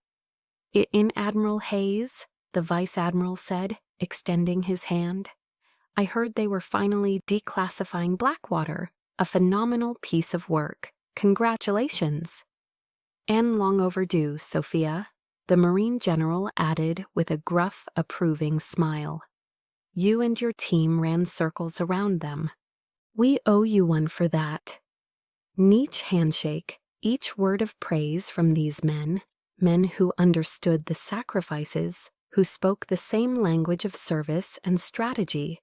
"In Admiral Hayes," the vice admiral said, extending his hand. "I heard they were finally declassifying Blackwater, a phenomenal piece of work. Congratulations." "And long overdue, Sophia," the Marine general added with a gruff, approving smile. "You and your team ran circles around them. We owe you one for that." Each handshake, each word of praise from these men who understood the sacrifices, who spoke the same language of service and strategy,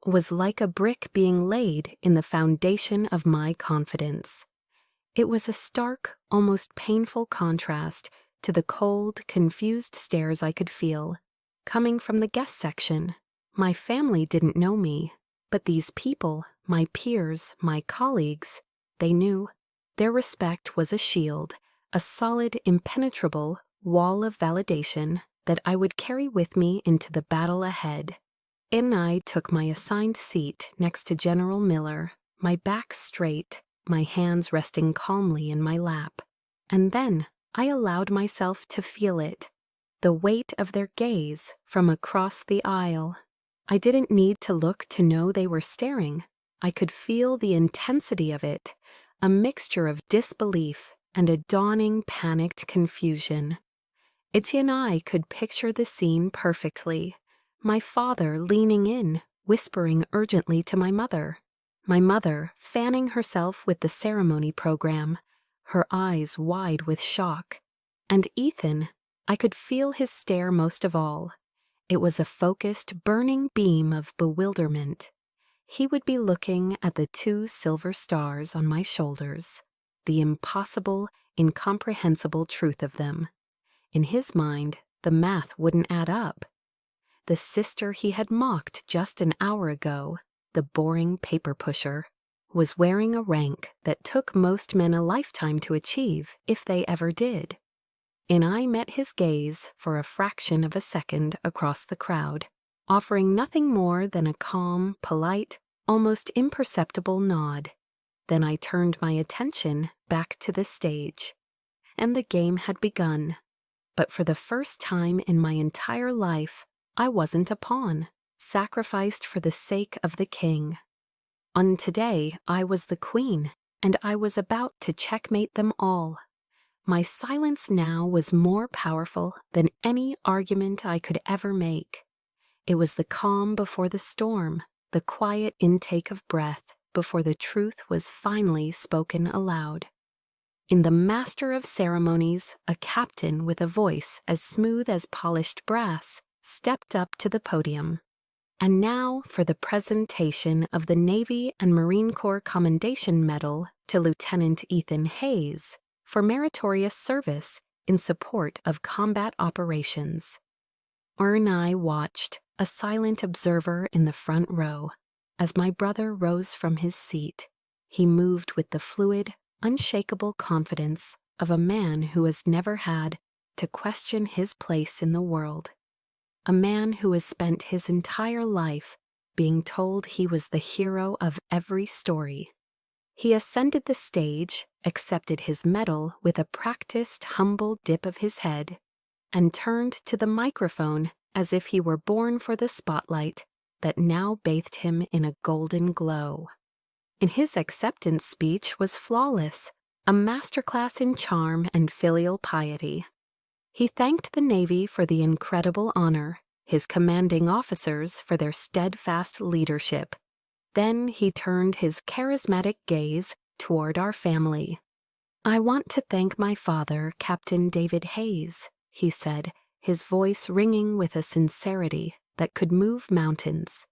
was like a brick being laid in the foundation of my confidence. It was a stark, almost painful contrast to the cold, confused stares I could feel, coming from the guest section. My family didn't know me. But these people, my peers, my colleagues, they knew. Their respect was a shield, a solid, impenetrable wall of validation that I would carry with me into the battle ahead. In I took my assigned seat next to General Miller, my back straight, my hands resting calmly in my lap. And then I allowed myself to feel it, the weight of their gaze from across the aisle. I didn't need to look to know they were staring. I could feel the intensity of it, a mixture of disbelief and a dawning panicked confusion. Etienne and I could picture the scene perfectly. My father leaning in, whispering urgently to my mother fanning herself with the ceremony program, her eyes wide with shock. And Ethan, I could feel his stare most of all. It was a focused, burning beam of bewilderment. He would be looking at the 2 silver stars on my shoulders, the impossible, incomprehensible truth of them. In his mind, the math wouldn't add up. The sister he had mocked just an hour ago, the boring paper pusher, was wearing a rank that took most men a lifetime to achieve, if they ever did. And I met his gaze for a fraction of a second across the crowd, offering nothing more than a calm, polite, almost imperceptible nod. Then I turned my attention back to the stage. And the game had begun. But for the first time in my entire life, I wasn't a pawn, sacrificed for the sake of the king. On today, I was the queen, and I was about to checkmate them all. My silence now was more powerful than any argument I could ever make. It was the calm before the storm, the quiet intake of breath before the truth was finally spoken aloud. In the master of ceremonies, a captain with a voice as smooth as polished brass stepped up to the podium. And now for the presentation of the Navy and Marine Corps Commendation Medal to Lieutenant Ethan Hayes for meritorious service in support of combat operations. And I watched, a silent observer in the front row, as my brother rose from his seat. He moved with the fluid, unshakable confidence of a man who has never had to question his place in the world. A man who has spent his entire life being told he was the hero of every story. He ascended the stage, accepted his medal with a practiced, humble dip of his head, and turned to the microphone as if he were born for the spotlight that now bathed him in a golden glow. And his acceptance speech was flawless, a masterclass in charm and filial piety. He thanked the Navy for the incredible honor, his commanding officers for their steadfast leadership. Then he turned his charismatic gaze toward our family. "I want to thank my father, Captain David Hayes," he said, his voice ringing with a sincerity that could move mountains,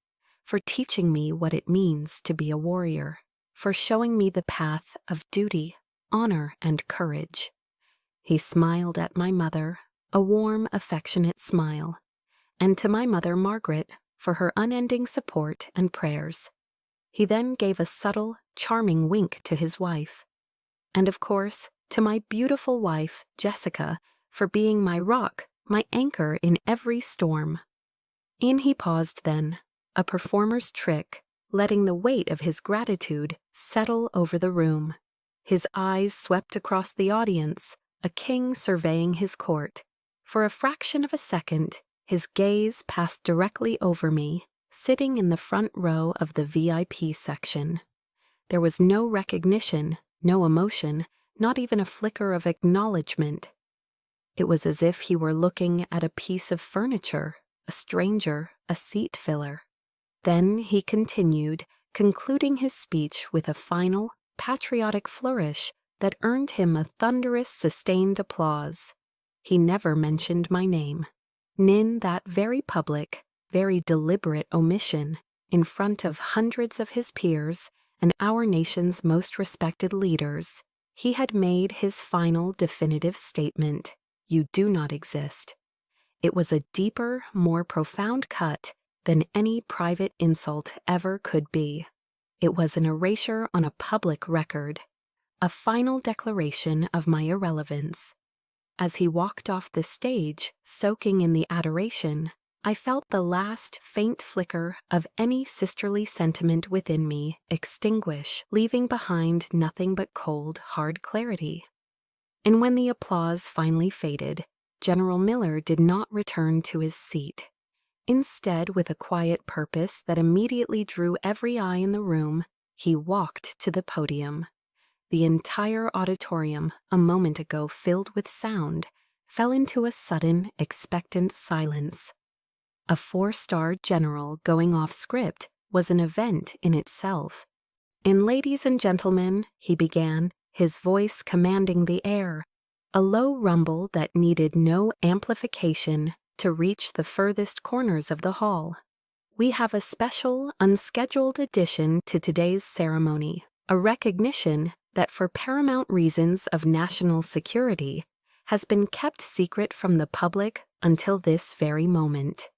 "for teaching me what it means to be a warrior, for showing me the path of duty, honor, and courage." He smiled at my mother, a warm, affectionate smile, and to my mother Margaret for her unending support and prayers. He then gave a subtle, charming wink to his wife. And of course, to my beautiful wife, Jessica, for being my rock, my anchor in every storm. And he paused then, a performer's trick, letting the weight of his gratitude settle over the room. His eyes swept across the audience, a king surveying his court. For a fraction of a second, his gaze passed directly over me, sitting in the front row of the VIP section. There was no recognition, no emotion, not even a flicker of acknowledgement. It was as if he were looking at a piece of furniture, a stranger, a seat filler. Then he continued, concluding his speech with a final, patriotic flourish that earned him a thunderous, sustained applause. He never mentioned my name. In that very public, very deliberate omission, in front of hundreds of his peers and our nation's most respected leaders, he had made his final definitive statement: "You do not exist." It was a deeper, more profound cut than any private insult ever could be. It was an erasure on a public record, a final declaration of my irrelevance. As he walked off the stage, soaking in the adoration, I felt the last faint flicker of any sisterly sentiment within me extinguish, leaving behind nothing but cold, hard clarity. And when the applause finally faded, General Miller did not return to his seat. Instead, with a quiet purpose that immediately drew every eye in the room, he walked to the podium. The entire auditorium, a moment ago filled with sound, fell into a sudden, expectant silence. A 4-star general going off script was an event in itself. "And ladies and gentlemen," he began, his voice commanding the air, a low rumble that needed no amplification to reach the furthest corners of the hall. "We have a special, unscheduled addition to today's ceremony, a recognition that for paramount reasons of national security has been kept secret from the public until this very moment."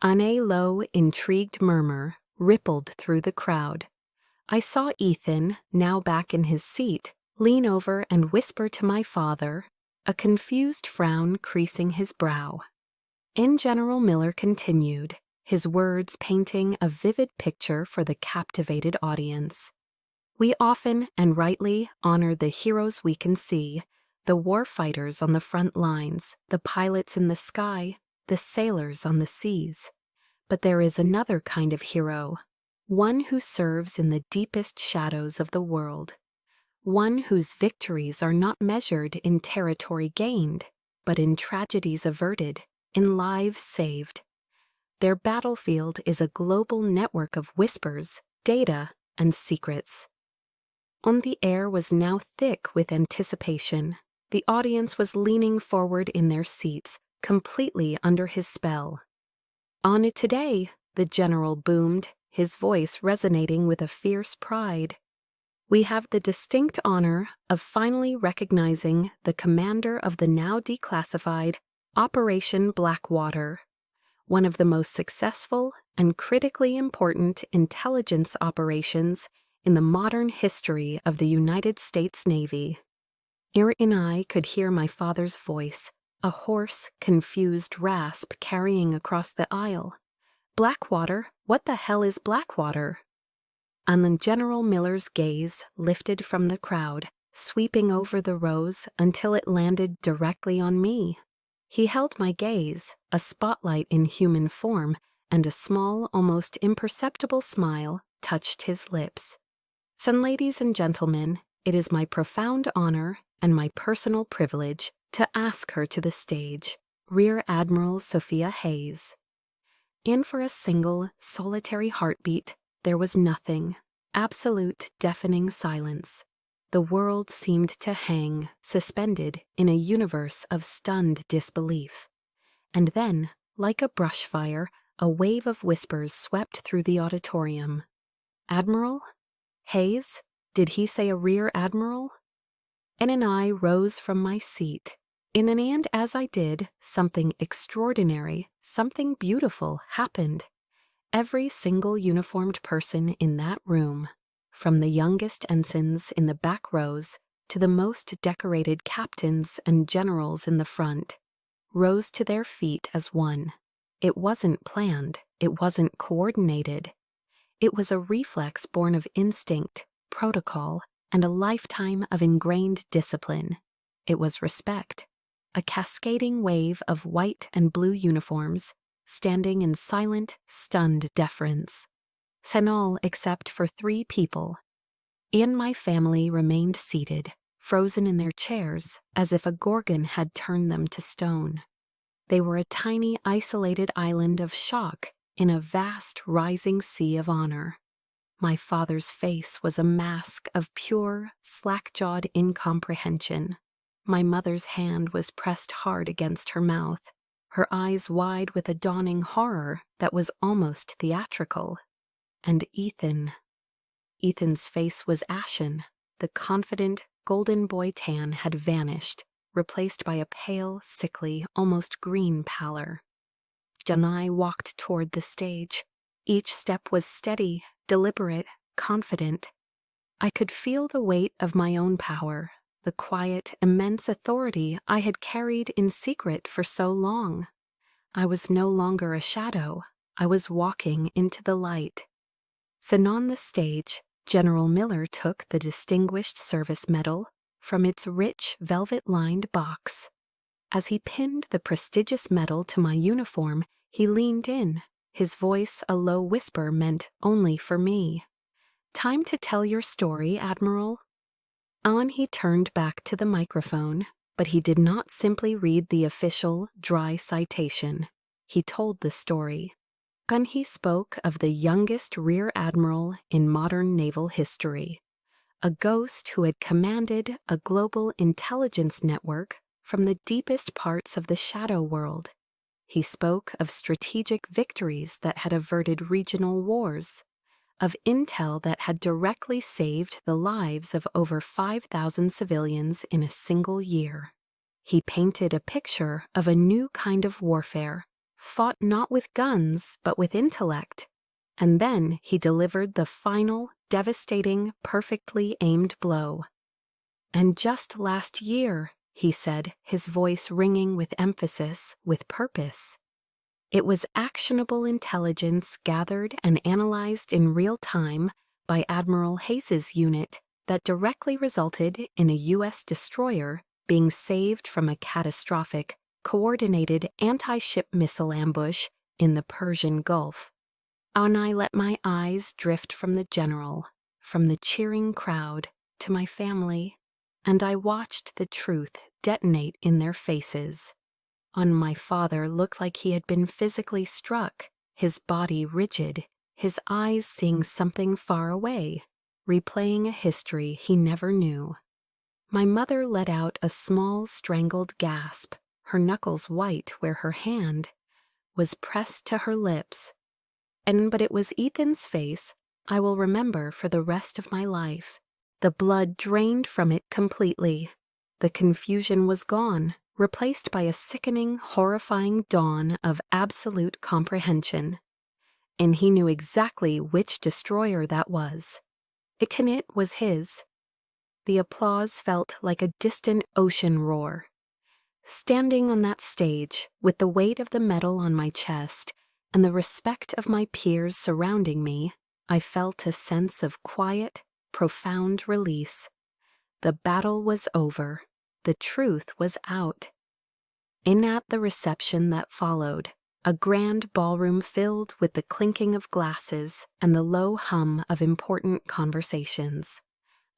A low, intrigued murmur rippled through the crowd. I saw Ethan, now back in his seat, lean over and whisper to my father, a confused frown creasing his brow. And General Miller continued, his words painting a vivid picture for the captivated audience. "We often and rightly honor the heroes we can see, the war fighters on the front lines, the pilots in the sky, the sailors on the seas. But there is another kind of hero, one who serves in the deepest shadows of the world, one whose victories are not measured in territory gained, but in tragedies averted, in lives saved. Their battlefield is a global network of whispers, data, and secrets." On the air was now thick with anticipation. The audience was leaning forward in their seats, completely under his spell. "On it today," the general boomed, his voice resonating with a fierce pride. "We have the distinct honor of finally recognizing the commander of the now declassified Operation Blackwater, one of the most successful and critically important intelligence operations in the modern history of the United States Navy." Eric and I could hear my father's voice, a hoarse, confused rasp carrying across the aisle. "Blackwater? What the hell is Blackwater?" And then General Miller's gaze lifted from the crowd, sweeping over the rows until it landed directly on me. He held my gaze, a spotlight in human form, and a small, almost imperceptible smile touched his lips. "So, ladies and gentlemen, it is my profound honor and my personal privilege to ask her to the stage, Rear Admiral Sophia Hayes." And for a single, solitary heartbeat, there was nothing, absolute, deafening silence. The world seemed to hang, suspended in a universe of stunned disbelief. And then, like a brush fire, a wave of whispers swept through the auditorium. "Admiral? Hayes? Did he say a rear admiral?" And I rose from my seat. And as I did, something extraordinary, something beautiful happened. Every single uniformed person in that room, from the youngest ensigns in the back rows to the most decorated captains and generals in the front, rose to their feet as one. It wasn't planned, it wasn't coordinated. It was a reflex born of instinct, protocol, and a lifetime of ingrained discipline. It was respect, a cascading wave of white and blue uniforms, standing in silent, stunned deference. All except for 3 people. And my family remained seated, frozen in their chairs, as if a gorgon had turned them to stone. They were a tiny, isolated island of shock in a vast, rising sea of honor. My father's face was a mask of pure, slack-jawed incomprehension. My mother's hand was pressed hard against her mouth, her eyes wide with a dawning horror that was almost theatrical. And Ethan's face was ashen. The confident, golden boy tan had vanished, replaced by a pale, sickly, almost green pallor. and I walked toward the stage. Each step was steady, deliberate, confident. I could feel the weight of my own power, the quiet, immense authority I had carried in secret for so long. I was no longer a shadow. I was walking into the light. And on the stage, General Miller took the Distinguished Service Medal from its rich, velvet-lined box. As he pinned the prestigious medal to my uniform, he leaned in, his voice a low whisper meant only for me. "Time to tell your story, Admiral." On he turned back to the microphone, but he did not simply read the official, dry citation. He told the story. And he spoke of the youngest rear admiral in modern naval history, a ghost who had commanded a global intelligence network from the deepest parts of the shadow world. He spoke of strategic victories that had averted regional wars, of intel that had directly saved the lives of over 5,000 civilians in a single year. He painted a picture of a new kind of warfare, fought not with guns but with intellect. And then he delivered the final, devastating, perfectly aimed blow. "And just last year," he said, his voice ringing with emphasis, with purpose. "It was actionable intelligence gathered and analyzed in real time by Admiral Hayes's unit that directly resulted in a U.S. destroyer being saved from a catastrophic, coordinated anti-ship missile ambush in the Persian Gulf." And I let my eyes drift from the general, from the cheering crowd, to my family, and I watched the truth detonate in their faces. My father looked like he had been physically struck, his body rigid, his eyes seeing something far away, replaying a history he never knew. My mother let out a small, strangled gasp, her knuckles white where her hand was pressed to her lips. But it was Ethan's face I will remember for the rest of my life. The blood drained from it completely. The confusion was gone, replaced by a sickening, horrifying dawn of absolute comprehension. And he knew exactly which destroyer that was. It was his. The applause felt like a distant ocean roar. Standing on that stage, with the weight of the medal on my chest and the respect of my peers surrounding me, I felt a sense of quiet, profound release. The battle was over. The truth was out. At the reception that followed, a grand ballroom filled with the clinking of glasses and the low hum of important conversations.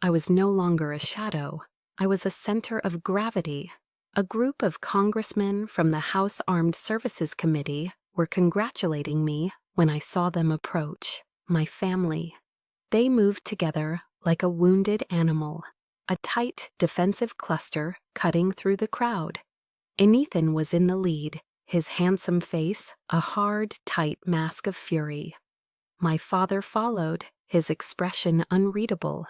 I was no longer a shadow. I was a center of gravity. A group of congressmen from the House Armed Services Committee were congratulating me when I saw them approach, my family. They moved together like a wounded animal, a tight defensive cluster cutting through the crowd. Ethan was in the lead, his handsome face a hard, tight mask of fury. My father followed, his expression unreadable,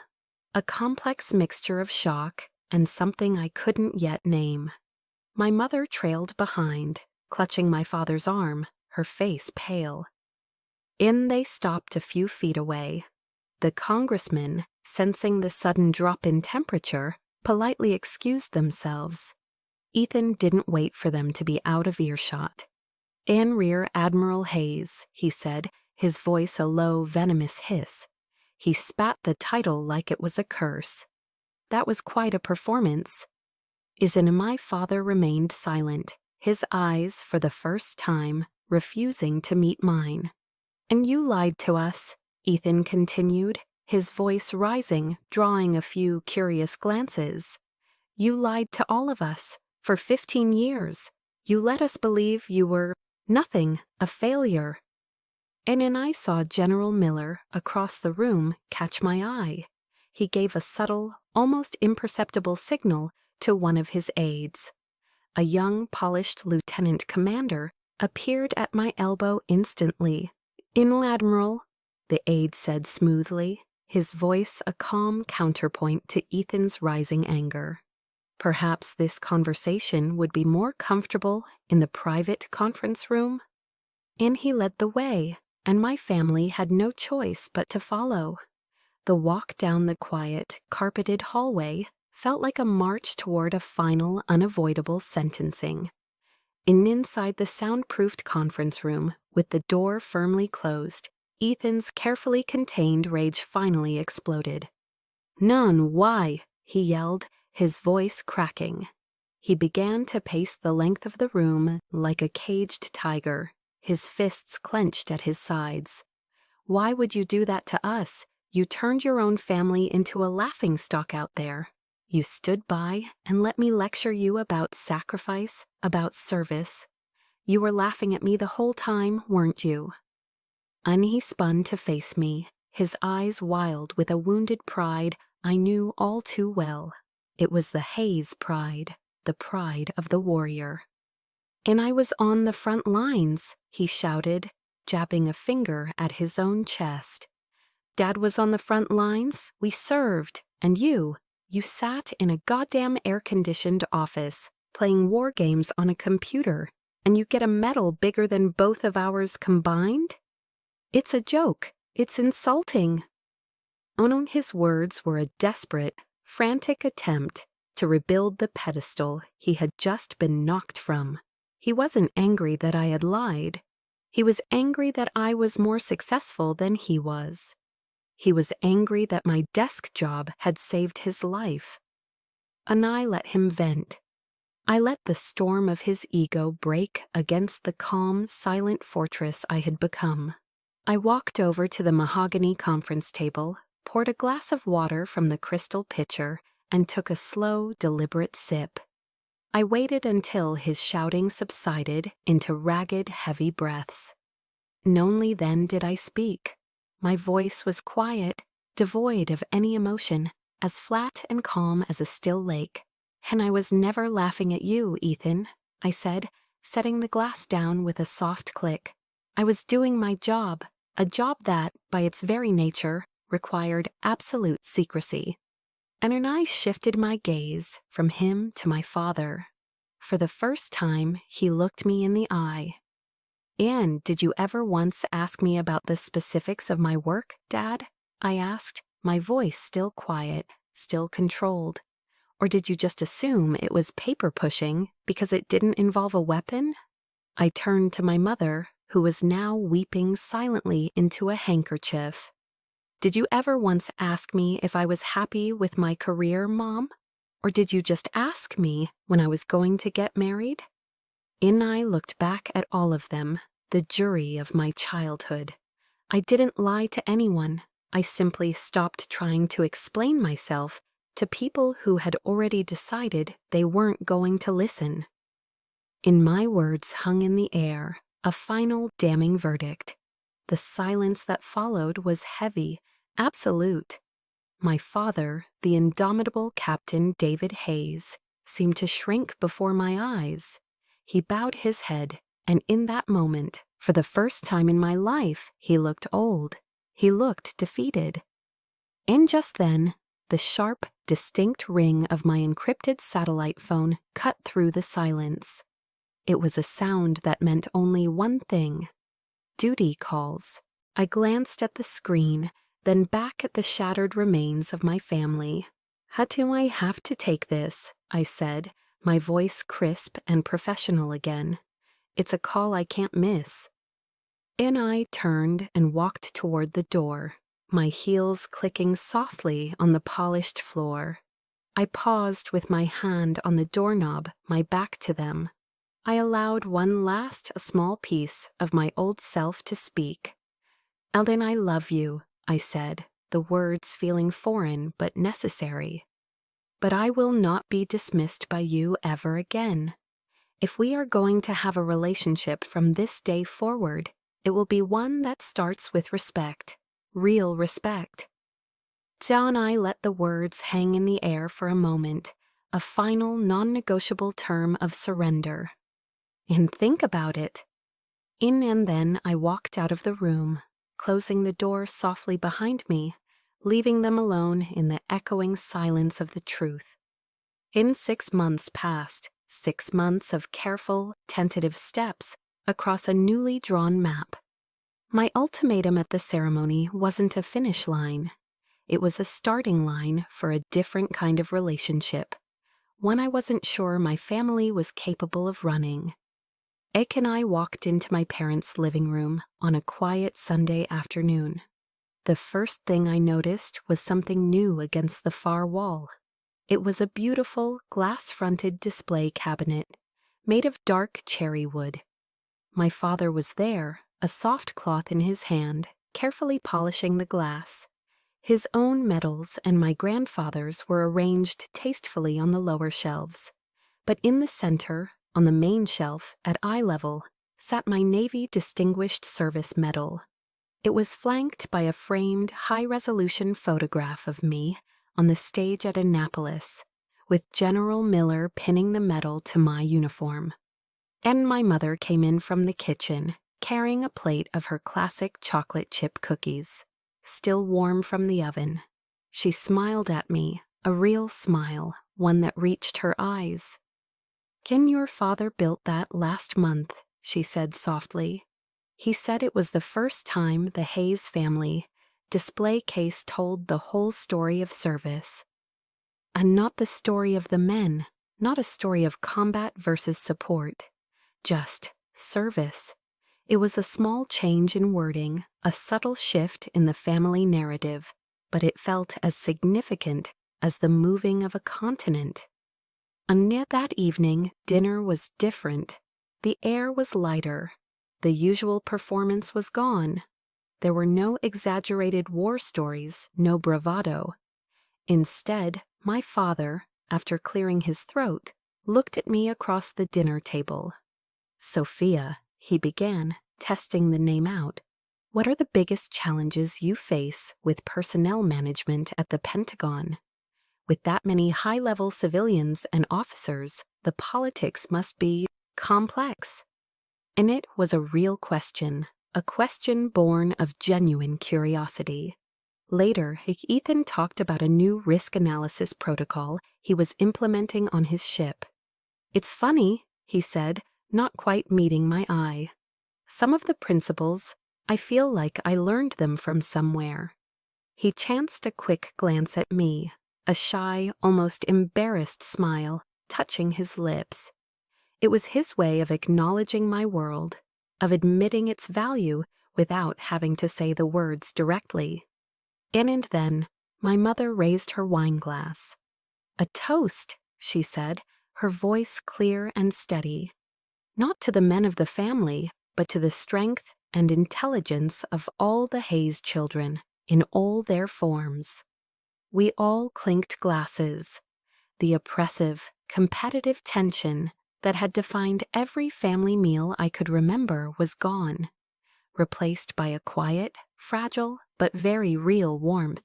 a complex mixture of shock and something I couldn't yet name. My mother trailed behind, clutching my father's arm, her face pale. They stopped a few feet away. The congressmen, sensing the sudden drop in temperature, politely excused themselves. Ethan didn't wait for them to be out of earshot. "Rear Admiral Hayes," he said, his voice a low, venomous hiss. He spat the title like it was a curse. That was quite a performance. My father remained silent, his eyes, for the first time, refusing to meet mine. "And you lied to us," Ethan continued, his voice rising, drawing a few curious glances. "You lied to all of us, for 15 years. You let us believe you were nothing, a failure." Then I saw General Miller across the room catch my eye. He gave a subtle, almost imperceptible signal to one of his aides. A young, polished lieutenant commander appeared at my elbow instantly. "Admiral," the aide said smoothly, his voice a calm counterpoint to Ethan's rising anger. Perhaps this conversation would be more comfortable in the private conference room? And he led the way, and my family had no choice but to follow. The walk down the quiet, carpeted hallway felt like a march toward a final, unavoidable sentencing. And inside the soundproofed conference room, with the door firmly closed, Ethan's carefully contained rage finally exploded. "None, why?" he yelled, his voice cracking. He began to pace the length of the room like a caged tiger, his fists clenched at his sides. "Why would you do that to us? You turned your own family into a laughingstock out there. You stood by and let me lecture you about sacrifice, about service. You were laughing at me the whole time, weren't you?" And he spun to face me, his eyes wild with a wounded pride I knew all too well. It was the Hayes pride, the pride of the warrior. "And I was on the front lines," he shouted, jabbing a finger at his own chest. "Dad was on the front lines, we served, and you sat in a goddamn air-conditioned office, playing war games on a computer, and you get a medal bigger than both of ours combined? It's a joke. It's insulting." His words were a desperate, frantic attempt to rebuild the pedestal he had just been knocked from. He wasn't angry that I had lied. He was angry that I was more successful than he was. He was angry that my desk job had saved his life. And I let him vent. I let the storm of his ego break against the calm, silent fortress I had become. I walked over to the mahogany conference table, poured a glass of water from the crystal pitcher, and took a slow, deliberate sip. I waited until his shouting subsided into ragged, heavy breaths. And only then did I speak. My voice was quiet, devoid of any emotion, as flat and calm as a still lake. "And I was never laughing at you, Ethan," I said, setting the glass down with a soft click. "I was doing my job, a job that, by its very nature, required absolute secrecy." And I shifted my gaze from him to my father. For the first time, he looked me in the eye. "And did you ever once ask me about the specifics of my work, Dad?" I asked, my voice still quiet, still controlled. "Or did you just assume it was paper pushing because it didn't involve a weapon?" I turned to my mother, who was now weeping silently into a handkerchief. "Did you ever once ask me if I was happy with my career, Mom? Or did you just ask me when I was going to get married?" And I looked back at all of them, the jury of my childhood. I didn't lie to anyone. I simply stopped trying to explain myself to people who had already decided they weren't going to listen. In my words hung in the air, a final damning verdict. The silence that followed was heavy, absolute. My father, the indomitable Captain David Hayes, seemed to shrink before my eyes. He bowed his head, and in that moment, for the first time in my life, he looked old. He looked defeated. And just then, the sharp, distinct ring of my encrypted satellite phone cut through the silence. It was a sound that meant only one thing: duty calls. I glanced at the screen, then back at the shattered remains of my family. "How do I have to take this?" I said, my voice crisp and professional again. "It's a call I can't miss." And I turned and walked toward the door, my heels clicking softly on the polished floor. I paused with my hand on the doorknob, my back to them. I allowed one last small piece of my old self to speak. "Eldon, I love you," I said, the words feeling foreign but necessary. "But I will not be dismissed by you ever again. If we are going to have a relationship from this day forward, it will be one that starts with respect, real respect." John and I let the words hang in the air for a moment, a final non-negotiable term of surrender. And think about it. And then I walked out of the room, closing the door softly behind me, leaving them alone in the echoing silence of the truth. 6 months passed, 6 months of careful, tentative steps, across a newly drawn map. My ultimatum at the ceremony wasn't a finish line. It was a starting line for a different kind of relationship, one I wasn't sure my family was capable of running. Ek and I walked into my parents' living room on a quiet Sunday afternoon. The first thing I noticed was something new against the far wall. It was a beautiful, glass-fronted display cabinet made of dark cherry wood. My father was there, a soft cloth in his hand, carefully polishing the glass. His own medals and my grandfather's were arranged tastefully on the lower shelves. But in the center, on the main shelf, at eye level, sat my Navy Distinguished Service Medal. It was flanked by a framed, high-resolution photograph of me on the stage at Annapolis, with General Miller pinning the medal to my uniform. And my mother came in from the kitchen, carrying a plate of her classic chocolate chip cookies, still warm from the oven. She smiled at me, a real smile, one that reached her eyes. "Ken, your father built that last month," she said softly. "He said it was the first time the Hayes family display case told the whole story of service. And not the story of the men, not a story of combat versus support. Just service." It was a small change in wording, a subtle shift in the family narrative, but it felt as significant as the moving of a continent. And yet that evening, dinner was different. The air was lighter. The usual performance was gone. There were no exaggerated war stories, no bravado. Instead, my father, after clearing his throat, looked at me across the dinner table. "Sophia," he began, testing the name out, "what are the biggest challenges you face with personnel management at the Pentagon? With that many high-level civilians and officers, the politics must be complex." And it was a real question, a question born of genuine curiosity. Later, Ethan talked about a new risk analysis protocol he was implementing on his ship. "It's funny," he said, not quite meeting my eye. "Some of the principles, I feel like I learned them from somewhere." He chanced a quick glance at me, a shy, almost embarrassed smile touching his lips. It was his way of acknowledging my world, of admitting its value without having to say the words directly. And then, my mother raised her wine glass. "A toast," she said, her voice clear and steady. "Not to the men of the family, but to the strength and intelligence of all the Hayes children, in all their forms." We all clinked glasses. The oppressive, competitive tension that had defined every family meal I could remember was gone, replaced by a quiet, fragile, but very real warmth.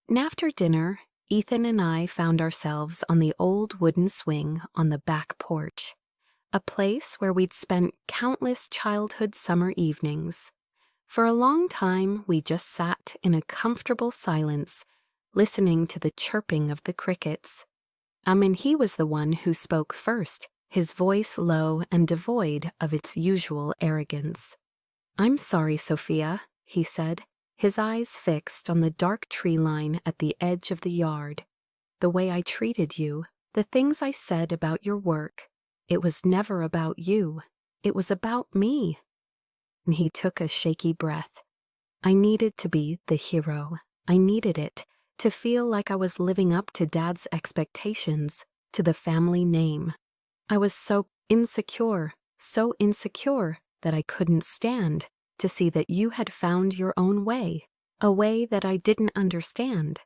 And after dinner, Ethan and I found ourselves on the old wooden swing on the back porch, a place where we'd spent countless childhood summer evenings. For a long time, we just sat in a comfortable silence, listening to the chirping of the crickets. And he was the one who spoke first, his voice low and devoid of its usual arrogance. "I'm sorry, Sophia," he said, his eyes fixed on the dark tree line at the edge of the yard. "The way I treated you, the things I said about your work, it was never about you. It was about me." And he took a shaky breath. I needed to be the hero. I needed it, to feel like I was living up to Dad's expectations, to the family name. I was so insecure that I couldn't stand to see that you had found your own way, a way that I didn't understand.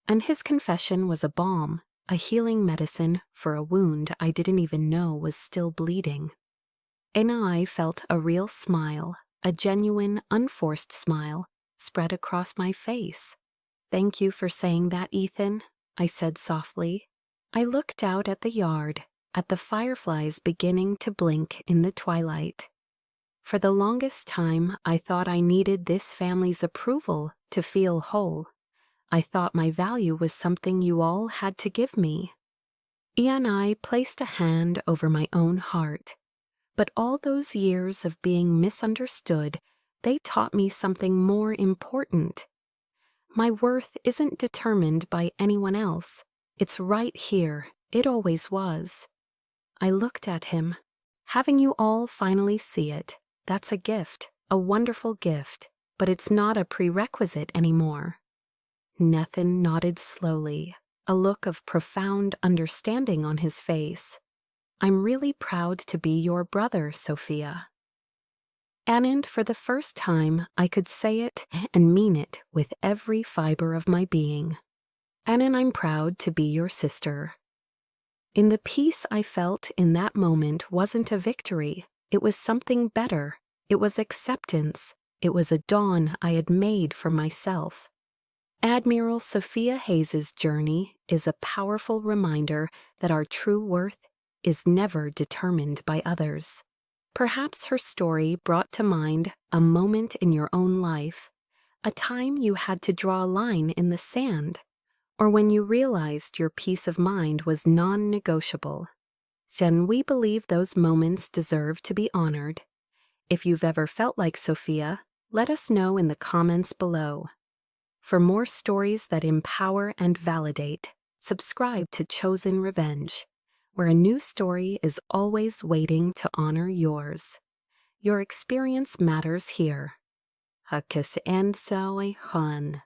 And his confession was a balm, a healing medicine for a wound I didn't even know was still bleeding. And I felt a real smile, a genuine, unforced smile, spread across my face. "Thank you for saying that, Ethan," I said softly. I looked out at the yard, at the fireflies beginning to blink in the twilight. For the longest time, I thought I needed this family's approval to feel whole. I thought my value was something you all had to give me. And I placed a hand over my own heart. But all those years of being misunderstood, they taught me something more important. My worth isn't determined by anyone else. It's right here. It always was. I looked at him. Having you all finally see it, that's a gift, a wonderful gift, but it's not a prerequisite anymore. Nathan nodded slowly, a look of profound understanding on his face. I'm really proud to be your brother, Sophia. And for the first time, I could say it and mean it with every fiber of my being. And I'm proud to be your sister. In the peace I felt in that moment wasn't a victory. It was something better. It was acceptance. It was a dawn I had made for myself. Admiral Sophia Hayes's journey is a powerful reminder that our true worth is never determined by others. Perhaps her story brought to mind a moment in your own life, a time you had to draw a line in the sand, or when you realized your peace of mind was non-negotiable. Then we believe those moments deserve to be honored. If you've ever felt like Sophia, let us know in the comments below. For more stories that empower and validate, subscribe to Chosen Revenge, where a new story is always waiting to honor yours. Your experience matters here. Hakis Ansoi Han.